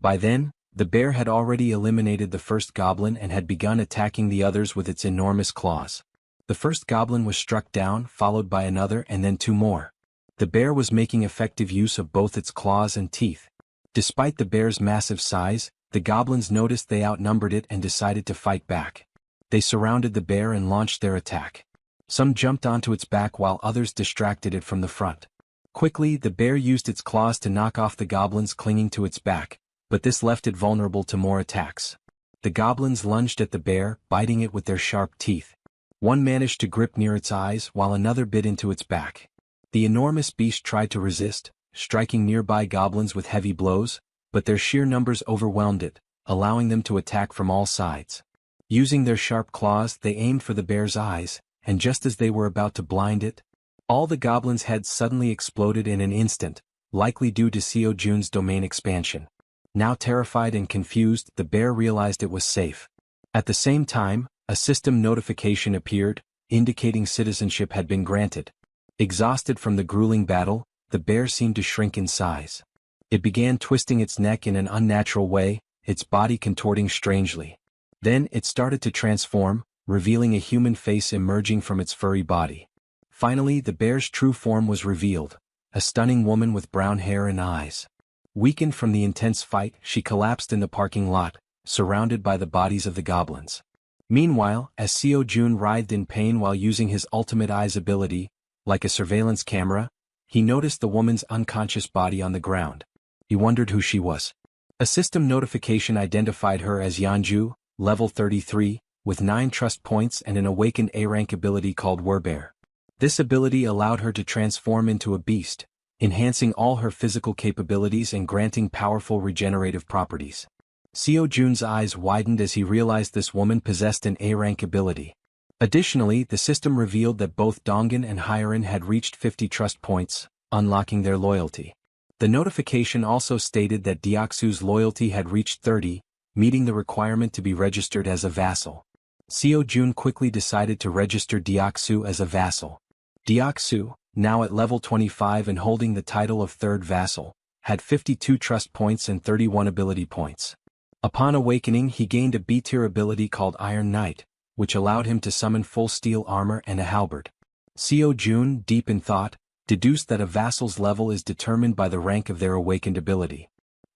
By then, the bear had already eliminated the first goblin and had begun attacking the others with its enormous claws. The first goblin was struck down, followed by another and then 2 more. The bear was making effective use of both its claws and teeth. Despite the bear's massive size, the goblins noticed they outnumbered it and decided to fight back. They surrounded the bear and launched their attack. Some jumped onto its back while others distracted it from the front. Quickly, the bear used its claws to knock off the goblins clinging to its back, but this left it vulnerable to more attacks. The goblins lunged at the bear, biting it with their sharp teeth. One managed to grip near its eyes while another bit into its back. The enormous beast tried to resist, striking nearby goblins with heavy blows, but their sheer numbers overwhelmed it, allowing them to attack from all sides. Using their sharp claws, they aimed for the bear's eyes, and just as they were about to blind it, all the goblins' heads suddenly exploded in an instant, likely due to Seo Jun's domain expansion. Now terrified and confused, the bear realized it was safe. At the same time, a system notification appeared, indicating citizenship had been granted. Exhausted from the grueling battle, the bear seemed to shrink in size. It began twisting its neck in an unnatural way, its body contorting strangely. Then it started to transform, revealing a human face emerging from its furry body. Finally, the bear's true form was revealed, a stunning woman with brown hair and eyes. Weakened from the intense fight, she collapsed in the parking lot, surrounded by the bodies of the goblins. Meanwhile, as Seo Jun writhed in pain while using his ultimate eyes ability, like a surveillance camera, he noticed the woman's unconscious body on the ground. He wondered who she was. A system notification identified her as Yanju, level 33, with 9 trust points and an awakened A-rank ability called Werbear. This ability allowed her to transform into a beast, enhancing all her physical capabilities and granting powerful regenerative properties. Seo Jun's eyes widened as he realized this woman possessed an A-rank ability. Additionally, the system revealed that both Dongan and Hyerin had reached 50 trust points, unlocking their loyalty. The notification also stated that Deoksu's loyalty had reached 30, meeting the requirement to be registered as a vassal. Seo Jun quickly decided to register Deoksu as a vassal. Deoksu, now at level 25 and holding the title of third vassal, had 52 trust points and 31 ability points. Upon awakening, he gained a B-tier ability called Iron Knight, which allowed him to summon full steel armor and a halberd. Seo Jun, deep in thought, deduced that a vassal's level is determined by the rank of their awakened ability.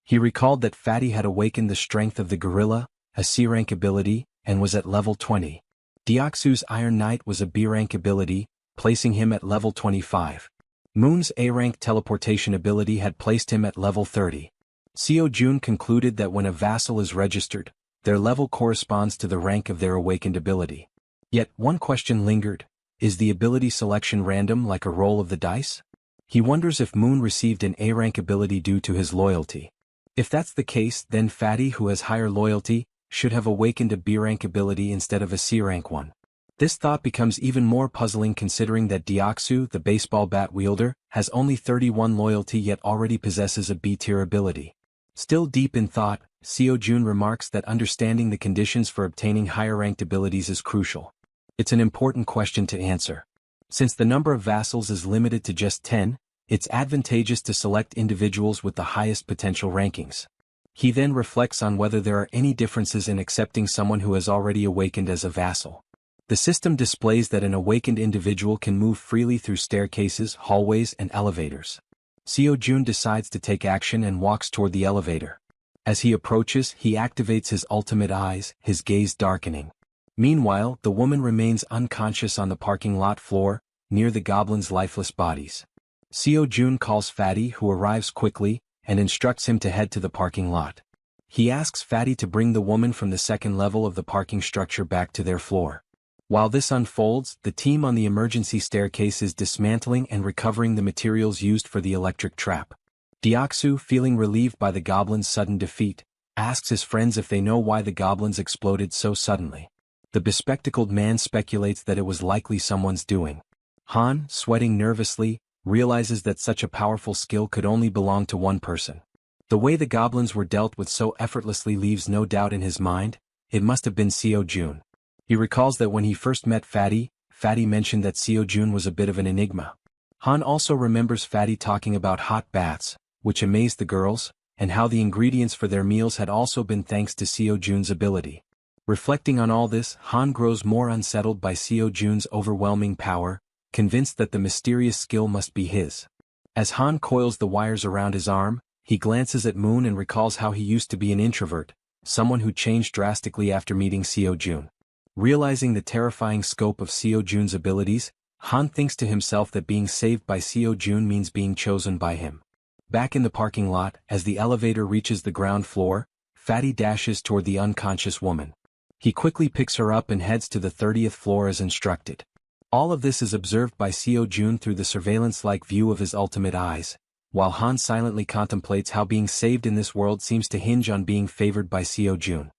He recalled that Fatty had awakened the strength of the gorilla, a C-rank ability, and was at level 20. Deoksu's Iron Knight was a B-rank ability, placing him at level 25. Moon's A-rank teleportation ability had placed him at level 30. Seo Jun concluded that when a vassal is registered, their level corresponds to the rank of their awakened ability. Yet, one question lingered: is the ability selection random like a roll of the dice? He wonders if Moon received an A-rank ability due to his loyalty. If that's the case, then Fatty, who has higher loyalty, should have awakened a B-rank ability instead of a C-rank one. This thought becomes even more puzzling considering that Deoksu, the baseball bat wielder, has only 31 loyalty yet already possesses a B-tier ability. Still deep in thought, Seo-jun remarks that understanding the conditions for obtaining higher-ranked abilities is crucial. It's an important question to answer. Since the number of vassals is limited to just 10, it's advantageous to select individuals with the highest potential rankings. He then reflects on whether there are any differences in accepting someone who has already awakened as a vassal. The system displays that an awakened individual can move freely through staircases, hallways, and elevators. Seo-jun decides to take action and walks toward the elevator. As he approaches, he activates his ultimate eyes, his gaze darkening. Meanwhile, the woman remains unconscious on the parking lot floor, near the goblin's lifeless bodies. Seo-jun calls Fatty, who arrives quickly, and instructs him to head to the parking lot. He asks Fatty to bring the woman from the second level of the parking structure back to their floor. While this unfolds, the team on the emergency staircase is dismantling and recovering the materials used for the electric trap. Deoksu, feeling relieved by the goblin's sudden defeat, asks his friends if they know why the goblins exploded so suddenly. The bespectacled man speculates that it was likely someone's doing. Han, sweating nervously, realizes that such a powerful skill could only belong to one person. The way the goblins were dealt with so effortlessly leaves no doubt in his mind. It must have been Seo-jun. He recalls that when he first met Fatty, Fatty mentioned that Seo-jun was a bit of an enigma. Han also remembers Fatty talking about hot baths, which amazed the girls, and how the ingredients for their meals had also been thanks to Seo-jun's ability. Reflecting on all this, Han grows more unsettled by Seo-jun's overwhelming power, convinced that the mysterious skill must be his. As Han coils the wires around his arm, he glances at Moon and recalls how he used to be an introvert, someone who changed drastically after meeting Seo-jun. Realizing the terrifying scope of Seo-jun's abilities, Han thinks to himself that being saved by Seo-jun means being chosen by him. Back in the parking lot, as the elevator reaches the ground floor, Fatty dashes toward the unconscious woman. He quickly picks her up and heads to the 30th floor as instructed. All of this is observed by Seo-jun through the surveillance-like view of his ultimate eyes, while Han silently contemplates how being saved in this world seems to hinge on being favored by Seo-jun.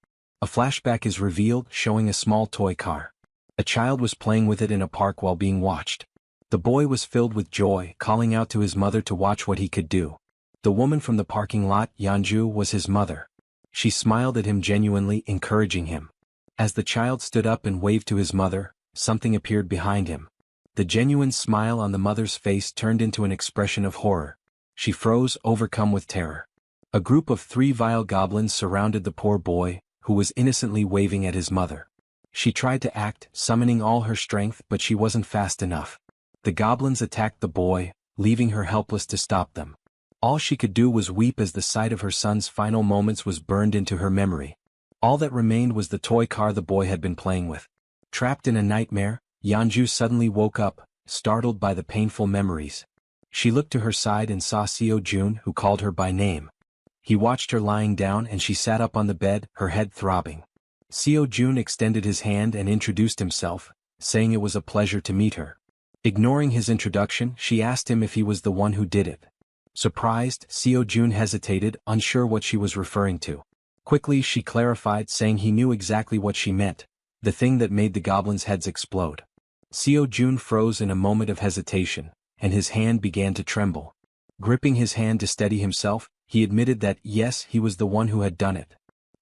A flashback is revealed, showing a small toy car. A child was playing with it in a park while being watched. The boy was filled with joy, calling out to his mother to watch what he could do. The woman from the parking lot, Yeonju, was his mother. She smiled at him genuinely, encouraging him. As the child stood up and waved to his mother, something appeared behind him. The genuine smile on the mother's face turned into an expression of horror. She froze, overcome with terror. A group of 3 vile goblins surrounded the poor boy, who was innocently waving at his mother. She tried to act, summoning all her strength, but she wasn't fast enough. The goblins attacked the boy, leaving her helpless to stop them. All she could do was weep as the sight of her son's final moments was burned into her memory. All that remained was the toy car the boy had been playing with. Trapped in a nightmare, Yeonju suddenly woke up, startled by the painful memories. She looked to her side and saw Seo-jun, who called her by name. He watched her lying down and she sat up on the bed, her head throbbing. Seo-jun extended his hand and introduced himself, saying it was a pleasure to meet her. Ignoring his introduction, she asked him if he was the one who did it. Surprised, Seo-jun hesitated, unsure what she was referring to. Quickly she clarified, saying he knew exactly what she meant, the thing that made the goblins' heads explode. Seo-jun froze in a moment of hesitation, and his hand began to tremble. Gripping his hand to steady himself, he admitted that, yes, he was the one who had done it.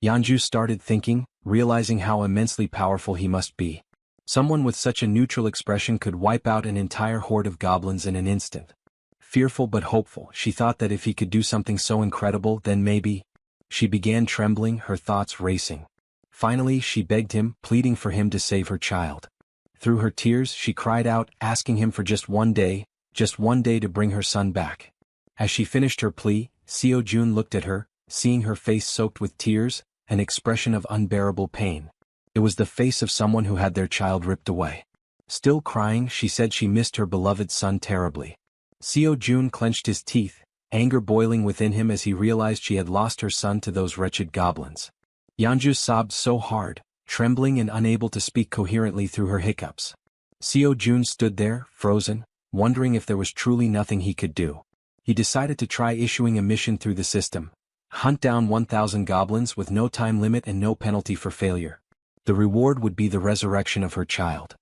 Yeonju started thinking, realizing how immensely powerful he must be. Someone with such a neutral expression could wipe out an entire horde of goblins in an instant. Fearful but hopeful, she thought that if he could do something so incredible, then maybe. She began trembling, her thoughts racing. Finally, she begged him, pleading for him to save her child. Through her tears, she cried out, asking him for just one day to bring her son back. As she finished her plea, Seo-jun looked at her, seeing her face soaked with tears, an expression of unbearable pain. It was the face of someone who had their child ripped away. Still crying, she said she missed her beloved son terribly. Seo-jun clenched his teeth, anger boiling within him as he realized she had lost her son to those wretched goblins. Yeonju sobbed so hard, trembling and unable to speak coherently through her hiccups. Seo-jun stood there, frozen, wondering if there was truly nothing he could do. He decided to try issuing a mission through the system. Hunt down 1,000 goblins with no time limit and no penalty for failure. The reward would be the resurrection of her child.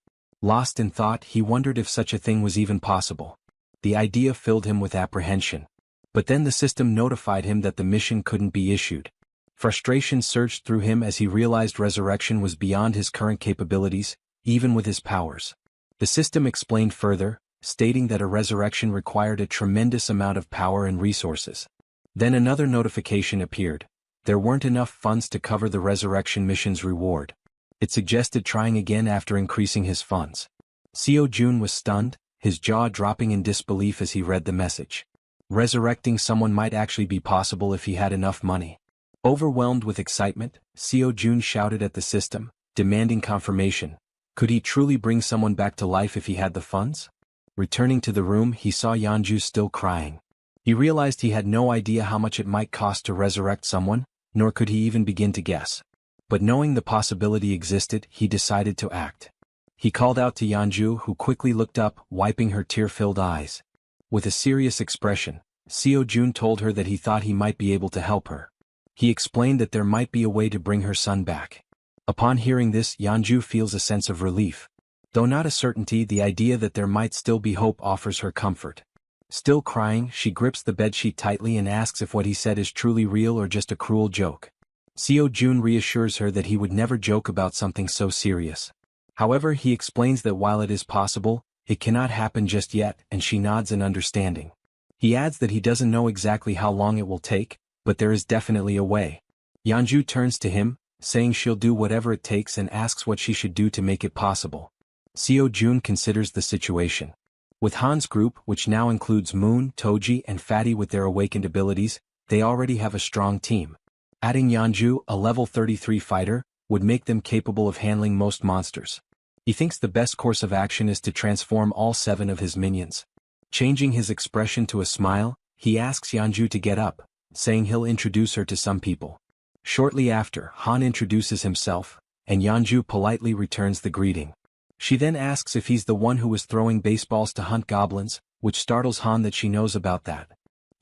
Lost in thought, he wondered if such a thing was even possible. The idea filled him with apprehension. But then the system notified him that the mission couldn't be issued. Frustration surged through him as he realized resurrection was beyond his current capabilities, even with his powers. The system explained further, stating that a resurrection required a tremendous amount of power and resources. Then another notification appeared. There weren't enough funds to cover the resurrection mission's reward. It suggested trying again after increasing his funds. Seo Jun was stunned, his jaw dropping in disbelief as he read the message. Resurrecting someone might actually be possible if he had enough money. Overwhelmed with excitement, Seo Jun shouted at the system, demanding confirmation. Could he truly bring someone back to life if he had the funds? Returning to the room, he saw Yeonju still crying. He realized he had no idea how much it might cost to resurrect someone, nor could he even begin to guess. But knowing the possibility existed, he decided to act. He called out to Yeonju, who quickly looked up, wiping her tear-filled eyes. With a serious expression, Seo Jun told her that he thought he might be able to help her. He explained that there might be a way to bring her son back. Upon hearing this, Yeonju feels a sense of relief. Though not a certainty, the idea that there might still be hope offers her comfort. Still crying, she grips the bedsheet tightly and asks if what he said is truly real or just a cruel joke. Seo Jun reassures her that he would never joke about something so serious. However, he explains that while it is possible, it cannot happen just yet, and she nods in understanding. He adds that he doesn't know exactly how long it will take, but there is definitely a way. Yeonju turns to him, saying she'll do whatever it takes and asks what she should do to make it possible. Seo Jun considers the situation. With Han's group, which now includes Moon, Toji and Fatty with their awakened abilities, they already have a strong team. Adding Yeonju, a level 33 fighter, would make them capable of handling most monsters. He thinks the best course of action is to transform all 7 of his minions. Changing his expression to a smile, he asks Yeonju to get up, saying he'll introduce her to some people. Shortly after, Han introduces himself, and Yeonju politely returns the greeting. She then asks if he's the one who was throwing baseballs to hunt goblins, which startles Han that she knows about that.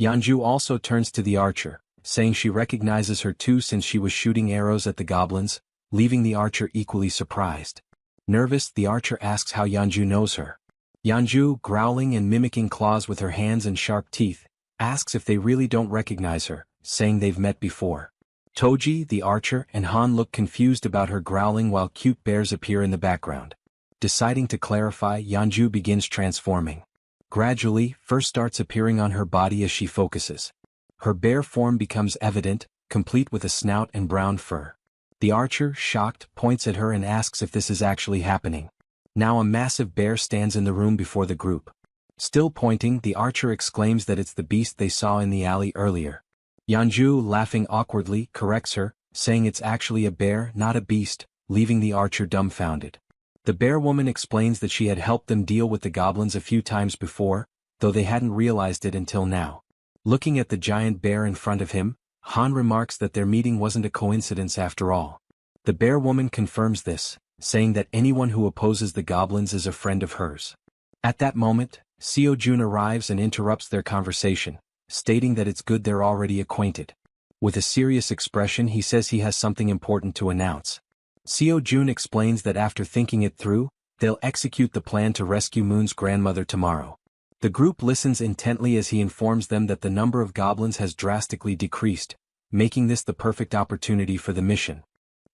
Yeonju also turns to the archer, saying she recognizes her too since she was shooting arrows at the goblins, leaving the archer equally surprised. Nervous, the archer asks how Yeonju knows her. Yeonju, growling and mimicking claws with her hands and sharp teeth, asks if they really don't recognize her, saying they've met before. Toji, the archer, and Han look confused about her growling while cute bears appear in the background. Deciding to clarify, Yeonju begins transforming. Gradually, fur starts appearing on her body as she focuses. Her bear form becomes evident, complete with a snout and brown fur. The archer, shocked, points at her and asks if this is actually happening. Now a massive bear stands in the room before the group. Still pointing, the archer exclaims that it's the beast they saw in the alley earlier. Yeonju, laughing awkwardly, corrects her, saying it's actually a bear, not a beast, leaving the archer dumbfounded. The bear woman explains that she had helped them deal with the goblins a few times before, though they hadn't realized it until now. Looking at the giant bear in front of him, Han remarks that their meeting wasn't a coincidence after all. The bear woman confirms this, saying that anyone who opposes the goblins is a friend of hers. At that moment, Seo Jun arrives and interrupts their conversation, stating that it's good they're already acquainted. With a serious expression, he says he has something important to announce. Seo Jun explains that after thinking it through, they'll execute the plan to rescue Moon's grandmother tomorrow. The group listens intently as he informs them that the number of goblins has drastically decreased, making this the perfect opportunity for the mission.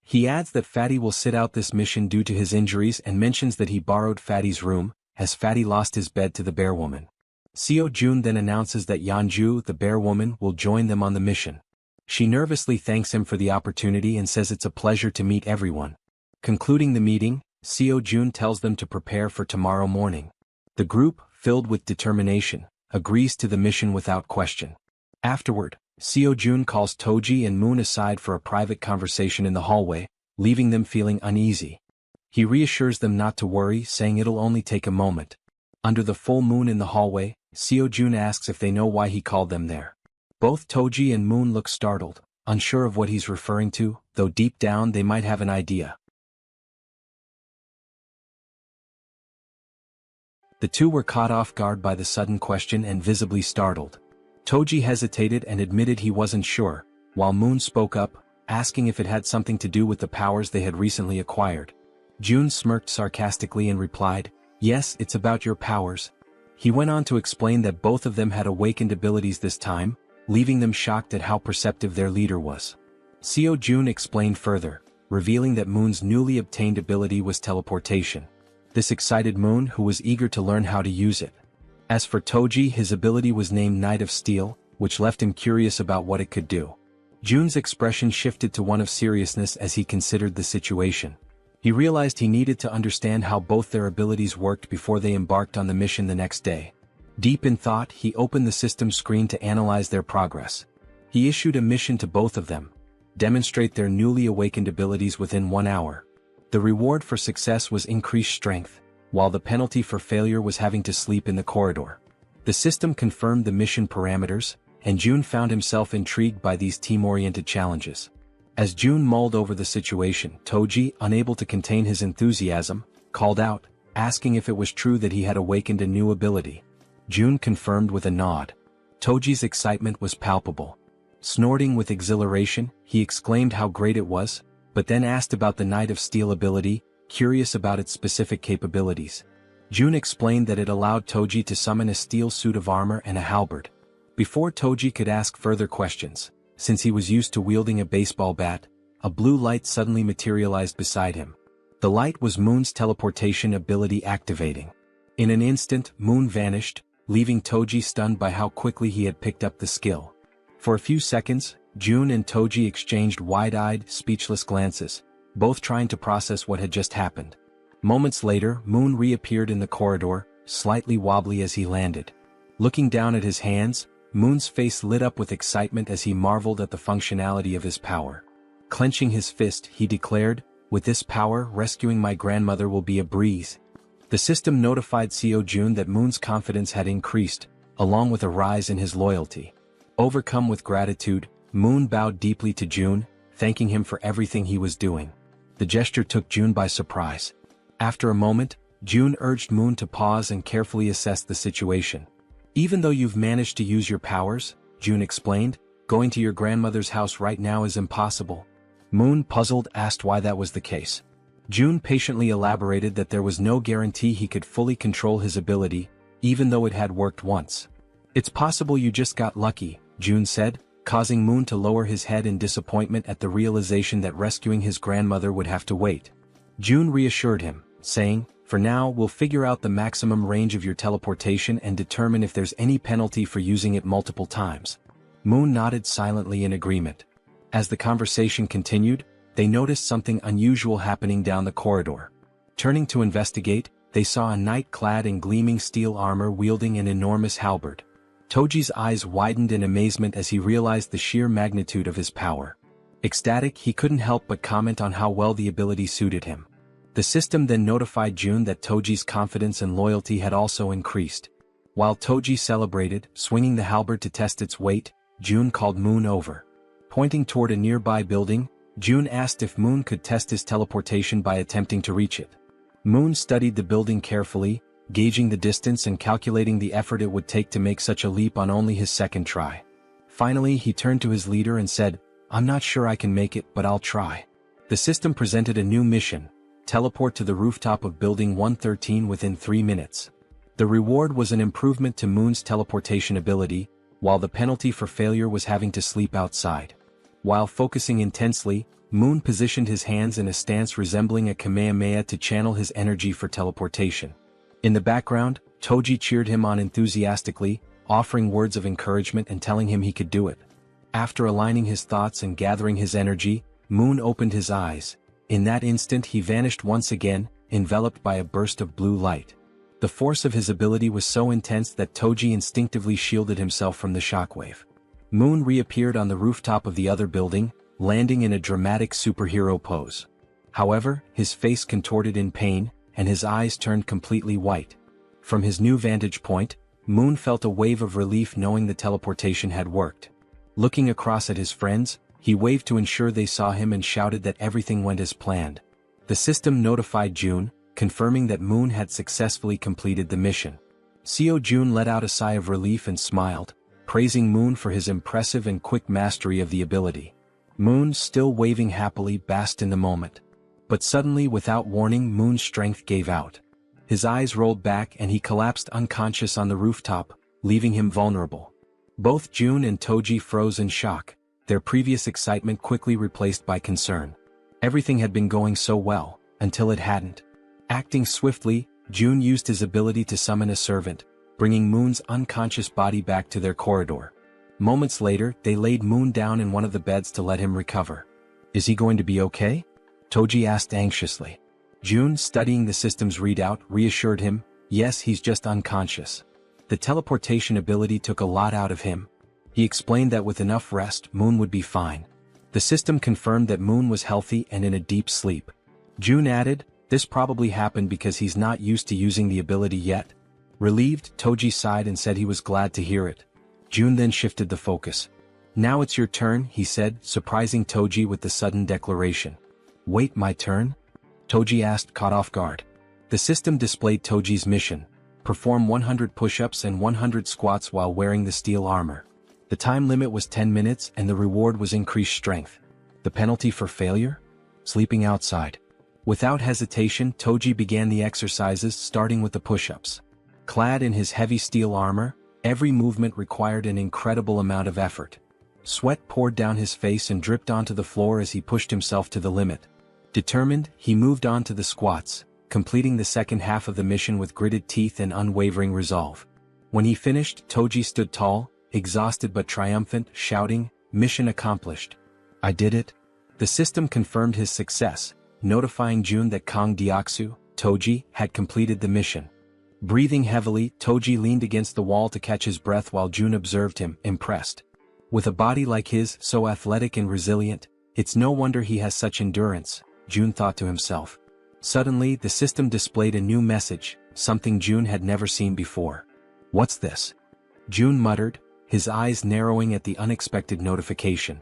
He adds that Fatty will sit out this mission due to his injuries and mentions that he borrowed Fatty's room, as Fatty lost his bed to the bear woman. Seo Jun then announces that Yeonju, the bear woman, will join them on the mission. She nervously thanks him for the opportunity and says it's a pleasure to meet everyone. Concluding the meeting, Seo Jun tells them to prepare for tomorrow morning. The group, filled with determination, agrees to the mission without question. Afterward, Seo Jun calls Toji and Moon aside for a private conversation in the hallway, leaving them feeling uneasy. He reassures them not to worry, saying it'll only take a moment. Under the full moon in the hallway, Seo Jun asks if they know why he called them there. Both Toji and Moon look startled, unsure of what he's referring to, though deep down they might have an idea. The two were caught off guard by the sudden question and visibly startled. Toji hesitated and admitted he wasn't sure, while Moon spoke up, asking if it had something to do with the powers they had recently acquired. June smirked sarcastically and replied, "Yes, it's about your powers." He went on to explain that both of them had awakened abilities this time, leaving them shocked at how perceptive their leader was. Seo Jun explained further, revealing that Moon's newly obtained ability was teleportation. This excited Moon, who was eager to learn how to use it. As for Toji, his ability was named Knight of Steel, which left him curious about what it could do. Jun's expression shifted to one of seriousness as he considered the situation. He realized he needed to understand how both their abilities worked before they embarked on the mission the next day. Deep in thought, he opened the system screen to analyze their progress. He issued a mission to both of them: demonstrate their newly awakened abilities within 1 hour. The reward for success was increased strength, while the penalty for failure was having to sleep in the corridor. The system confirmed the mission parameters, and Jun found himself intrigued by these team-oriented challenges. As Jun mulled over the situation, Toji, unable to contain his enthusiasm, called out, asking if it was true that he had awakened a new ability. Jun confirmed with a nod. Toji's excitement was palpable. Snorting with exhilaration, he exclaimed how great it was, but then asked about the Knight of Steel ability, curious about its specific capabilities. Jun explained that it allowed Toji to summon a steel suit of armor and a halberd. Before Toji could ask further questions, since he was used to wielding a baseball bat, a blue light suddenly materialized beside him. The light was Moon's teleportation ability activating. In an instant, Moon vanished, leaving Toji stunned by how quickly he had picked up the skill. For a few seconds, Jun and Toji exchanged wide-eyed, speechless glances, both trying to process what had just happened. Moments later, Moon reappeared in the corridor, slightly wobbly as he landed. Looking down at his hands, Moon's face lit up with excitement as he marveled at the functionality of his power. Clenching his fist, he declared, "With this power, rescuing my grandmother will be a breeze." The system notified Seo Jun that Moon's confidence had increased, along with a rise in his loyalty. Overcome with gratitude, Moon bowed deeply to Jun, thanking him for everything he was doing. The gesture took Jun by surprise. After a moment, Jun urged Moon to pause and carefully assess the situation. "Even though you've managed to use your powers," Jun explained, "going to your grandmother's house right now is impossible." Moon, puzzled, asked why that was the case. Jun patiently elaborated that there was no guarantee he could fully control his ability, even though it had worked once. "It's possible you just got lucky," Jun said, causing Moon to lower his head in disappointment at the realization that rescuing his grandmother would have to wait. Jun reassured him, saying, "For now, we'll figure out the maximum range of your teleportation and determine if there's any penalty for using it multiple times." Moon nodded silently in agreement. As the conversation continued, they noticed something unusual happening down the corridor. Turning to investigate, they saw a knight clad in gleaming steel armor wielding an enormous halberd. Toji's eyes widened in amazement as he realized the sheer magnitude of his power. Ecstatic, he couldn't help but comment on how well the ability suited him. The system then notified Jun that Toji's confidence and loyalty had also increased. While Toji celebrated, swinging the halberd to test its weight, Jun called Moon over. Pointing toward a nearby building, Jun asked if Moon could test his teleportation by attempting to reach it. Moon studied the building carefully, gauging the distance and calculating the effort it would take to make such a leap on only his second try. Finally, he turned to his leader and said, "I'm not sure I can make it, but I'll try." The system presented a new mission: teleport to the rooftop of Building 113 within 3 minutes. The reward was an improvement to Moon's teleportation ability, while the penalty for failure was having to sleep outside. While focusing intensely, Moon positioned his hands in a stance resembling a Kamehameha to channel his energy for teleportation. In the background, Toji cheered him on enthusiastically, offering words of encouragement and telling him he could do it. After aligning his thoughts and gathering his energy, Moon opened his eyes. In that instant he vanished once again, enveloped by a burst of blue light. The force of his ability was so intense that Toji instinctively shielded himself from the shockwave. Moon reappeared on the rooftop of the other building, landing in a dramatic superhero pose. However, his face contorted in pain, and his eyes turned completely white. From his new vantage point, Moon felt a wave of relief knowing the teleportation had worked. Looking across at his friends, he waved to ensure they saw him and shouted that everything went as planned. The system notified Jun, confirming that Moon had successfully completed the mission. Seo Jun let out a sigh of relief and smiled, praising Moon for his impressive and quick mastery of the ability. Moon, still waving happily, basked in the moment. But suddenly, without warning, Moon's strength gave out. His eyes rolled back and he collapsed unconscious on the rooftop, leaving him vulnerable. Both June and Toji froze in shock, their previous excitement quickly replaced by concern. Everything had been going so well, until it hadn't. Acting swiftly, June used his ability to summon a servant, bringing Moon's unconscious body back to their corridor. Moments later, they laid Moon down in one of the beds to let him recover. "Is he going to be okay?" Toji asked anxiously. June, studying the system's readout, reassured him, "Yes, he's just unconscious. The teleportation ability took a lot out of him." He explained that with enough rest, Moon would be fine. The system confirmed that Moon was healthy and in a deep sleep. June added, "This probably happened because he's not used to using the ability yet." Relieved, Toji sighed and said he was glad to hear it. June then shifted the focus. "Now it's your turn," he said, surprising Toji with the sudden declaration. "Wait, my turn?" Toji asked, caught off guard. The system displayed Toji's mission: perform 100 push-ups and 100 squats while wearing the steel armor. The time limit was 10 minutes and the reward was increased strength. The penalty for failure? Sleeping outside. Without hesitation, Toji began the exercises, starting with the push-ups. Clad in his heavy steel armor, every movement required an incredible amount of effort. Sweat poured down his face and dripped onto the floor as he pushed himself to the limit. Determined, he moved on to the squats, completing the second half of the mission with gritted teeth and unwavering resolve. When he finished, Toji stood tall, exhausted but triumphant, shouting, "Mission accomplished. I did it." The system confirmed his success, notifying June that Kang Deoksu, Toji, had completed the mission. Breathing heavily, Toji leaned against the wall to catch his breath while June observed him, impressed. With a body like his, so athletic and resilient, it's no wonder he has such endurance, June thought to himself. Suddenly, the system displayed a new message, something June had never seen before. "What's this?" June muttered, his eyes narrowing at the unexpected notification.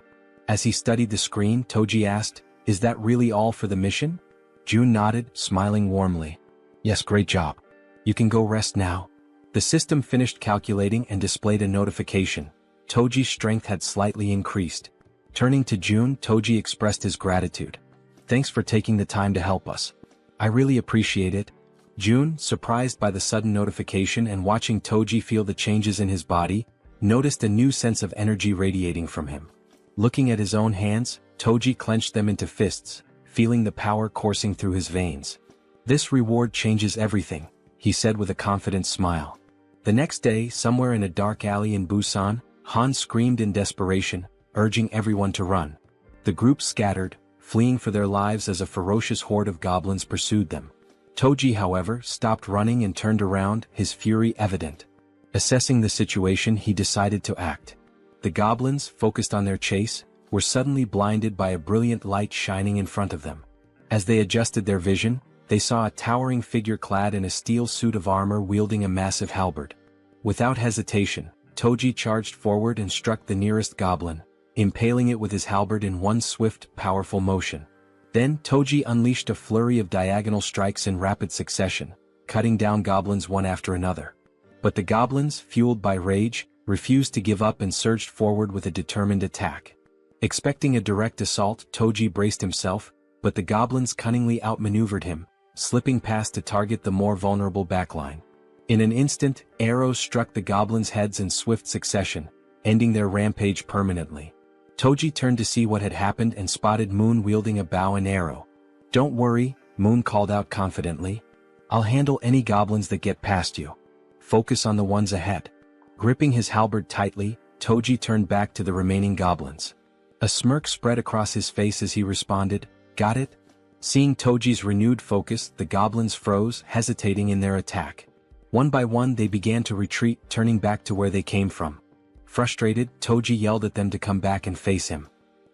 As he studied the screen, Toji asked, "Is that really all for the mission?" June nodded, smiling warmly. "Yes, great job. You can go rest now." The system finished calculating and displayed a notification. Toji's strength had slightly increased. Turning to June, Toji expressed his gratitude. "Thanks for taking the time to help us. I really appreciate it." June, surprised by the sudden notification and watching Toji feel the changes in his body, noticed a new sense of energy radiating from him. Looking at his own hands, Toji clenched them into fists, feeling the power coursing through his veins. "This reward changes everything," he said with a confident smile. The next day, somewhere in a dark alley in Busan, Han screamed in desperation, urging everyone to run. The group scattered, fleeing for their lives as a ferocious horde of goblins pursued them. Toji, however, stopped running and turned around, his fury evident. Assessing the situation, he decided to act. The goblins, focused on their chase, were suddenly blinded by a brilliant light shining in front of them. As they adjusted their vision, they saw a towering figure clad in a steel suit of armor wielding a massive halberd. Without hesitation, Toji charged forward and struck the nearest goblin, impaling it with his halberd in one swift, powerful motion. Then Toji unleashed a flurry of diagonal strikes in rapid succession, cutting down goblins one after another. But the goblins, fueled by rage, refused to give up and surged forward with a determined attack. Expecting a direct assault, Toji braced himself, but the goblins cunningly outmaneuvered him, slipping past to target the more vulnerable backline. In an instant, arrows struck the goblins' heads in swift succession, ending their rampage permanently. Toji turned to see what had happened and spotted Moon wielding a bow and arrow. "Don't worry," Moon called out confidently. "I'll handle any goblins that get past you. Focus on the ones ahead." Gripping his halberd tightly, Toji turned back to the remaining goblins. A smirk spread across his face as he responded, "Got it?" Seeing Toji's renewed focus, the goblins froze, hesitating in their attack. One by one they began to retreat, turning back to where they came from. Frustrated, Toji yelled at them to come back and face him.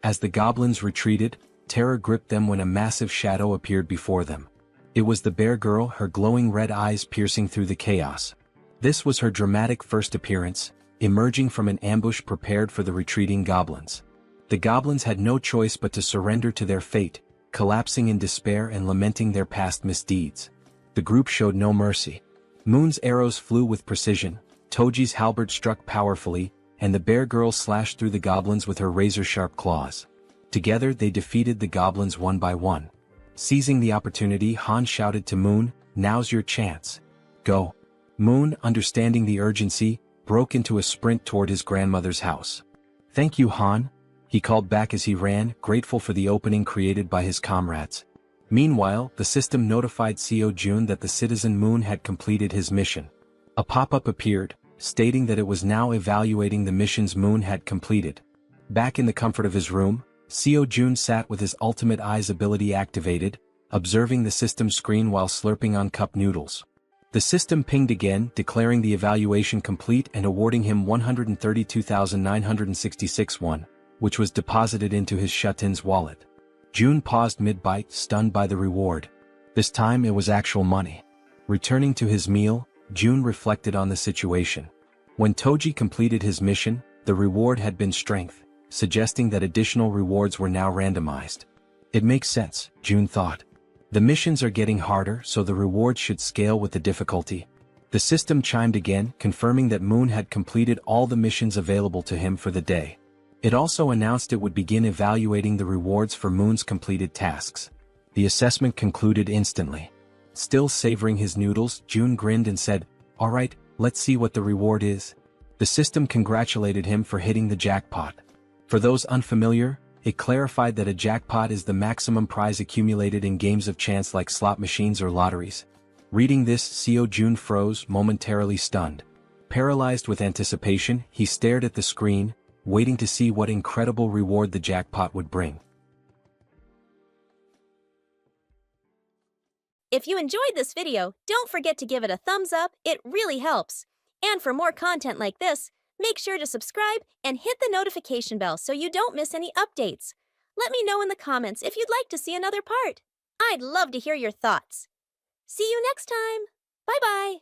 As the goblins retreated, terror gripped them when a massive shadow appeared before them. It was the bear girl, her glowing red eyes piercing through the chaos. This was her dramatic first appearance, emerging from an ambush prepared for the retreating goblins. The goblins had no choice but to surrender to their fate, collapsing in despair and lamenting their past misdeeds. The group showed no mercy. Moon's arrows flew with precision, Toji's halberd struck powerfully, and the bear girl slashed through the goblins with her razor-sharp claws. Together they defeated the goblins one by one. Seizing the opportunity, Han shouted to Moon, "Now's your chance. Go." Moon, understanding the urgency, broke into a sprint toward his grandmother's house. "Thank you, Han," he called back as he ran, grateful for the opening created by his comrades. Meanwhile, the system notified Seo Jun that the citizen Moon had completed his mission. A pop-up appeared, stating that it was now evaluating the missions Moon had completed. Back in the comfort of his room, Seo Jun sat with his ultimate eyes ability activated, observing the system screen while slurping on cup noodles. The system pinged again, declaring the evaluation complete and awarding him 132,966 won, which was deposited into his Shutin's wallet. Jun paused mid-bite, stunned by the reward. This time it was actual money. Returning to his meal, Jun reflected on the situation. When Toji completed his mission, the reward had been strength, suggesting that additional rewards were now randomized. It makes sense, Jun thought. The missions are getting harder, so the rewards should scale with the difficulty. The system chimed again, confirming that Moon had completed all the missions available to him for the day. It also announced it would begin evaluating the rewards for Moon's completed tasks. The assessment concluded instantly. Still savoring his noodles, Jun grinned and said, "All right, let's see what the reward is." The system congratulated him for hitting the jackpot. For those unfamiliar, it clarified that a jackpot is the maximum prize accumulated in games of chance like slot machines or lotteries. Reading this, Seo Jun froze, momentarily stunned. Paralyzed with anticipation, he stared at the screen, waiting to see what incredible reward the jackpot would bring. If you enjoyed this video, don't forget to give it a thumbs up, it really helps. And for more content like this, make sure to subscribe and hit the notification bell so you don't miss any updates. Let me know in the comments if you'd like to see another part. I'd love to hear your thoughts. See you next time. Bye-bye.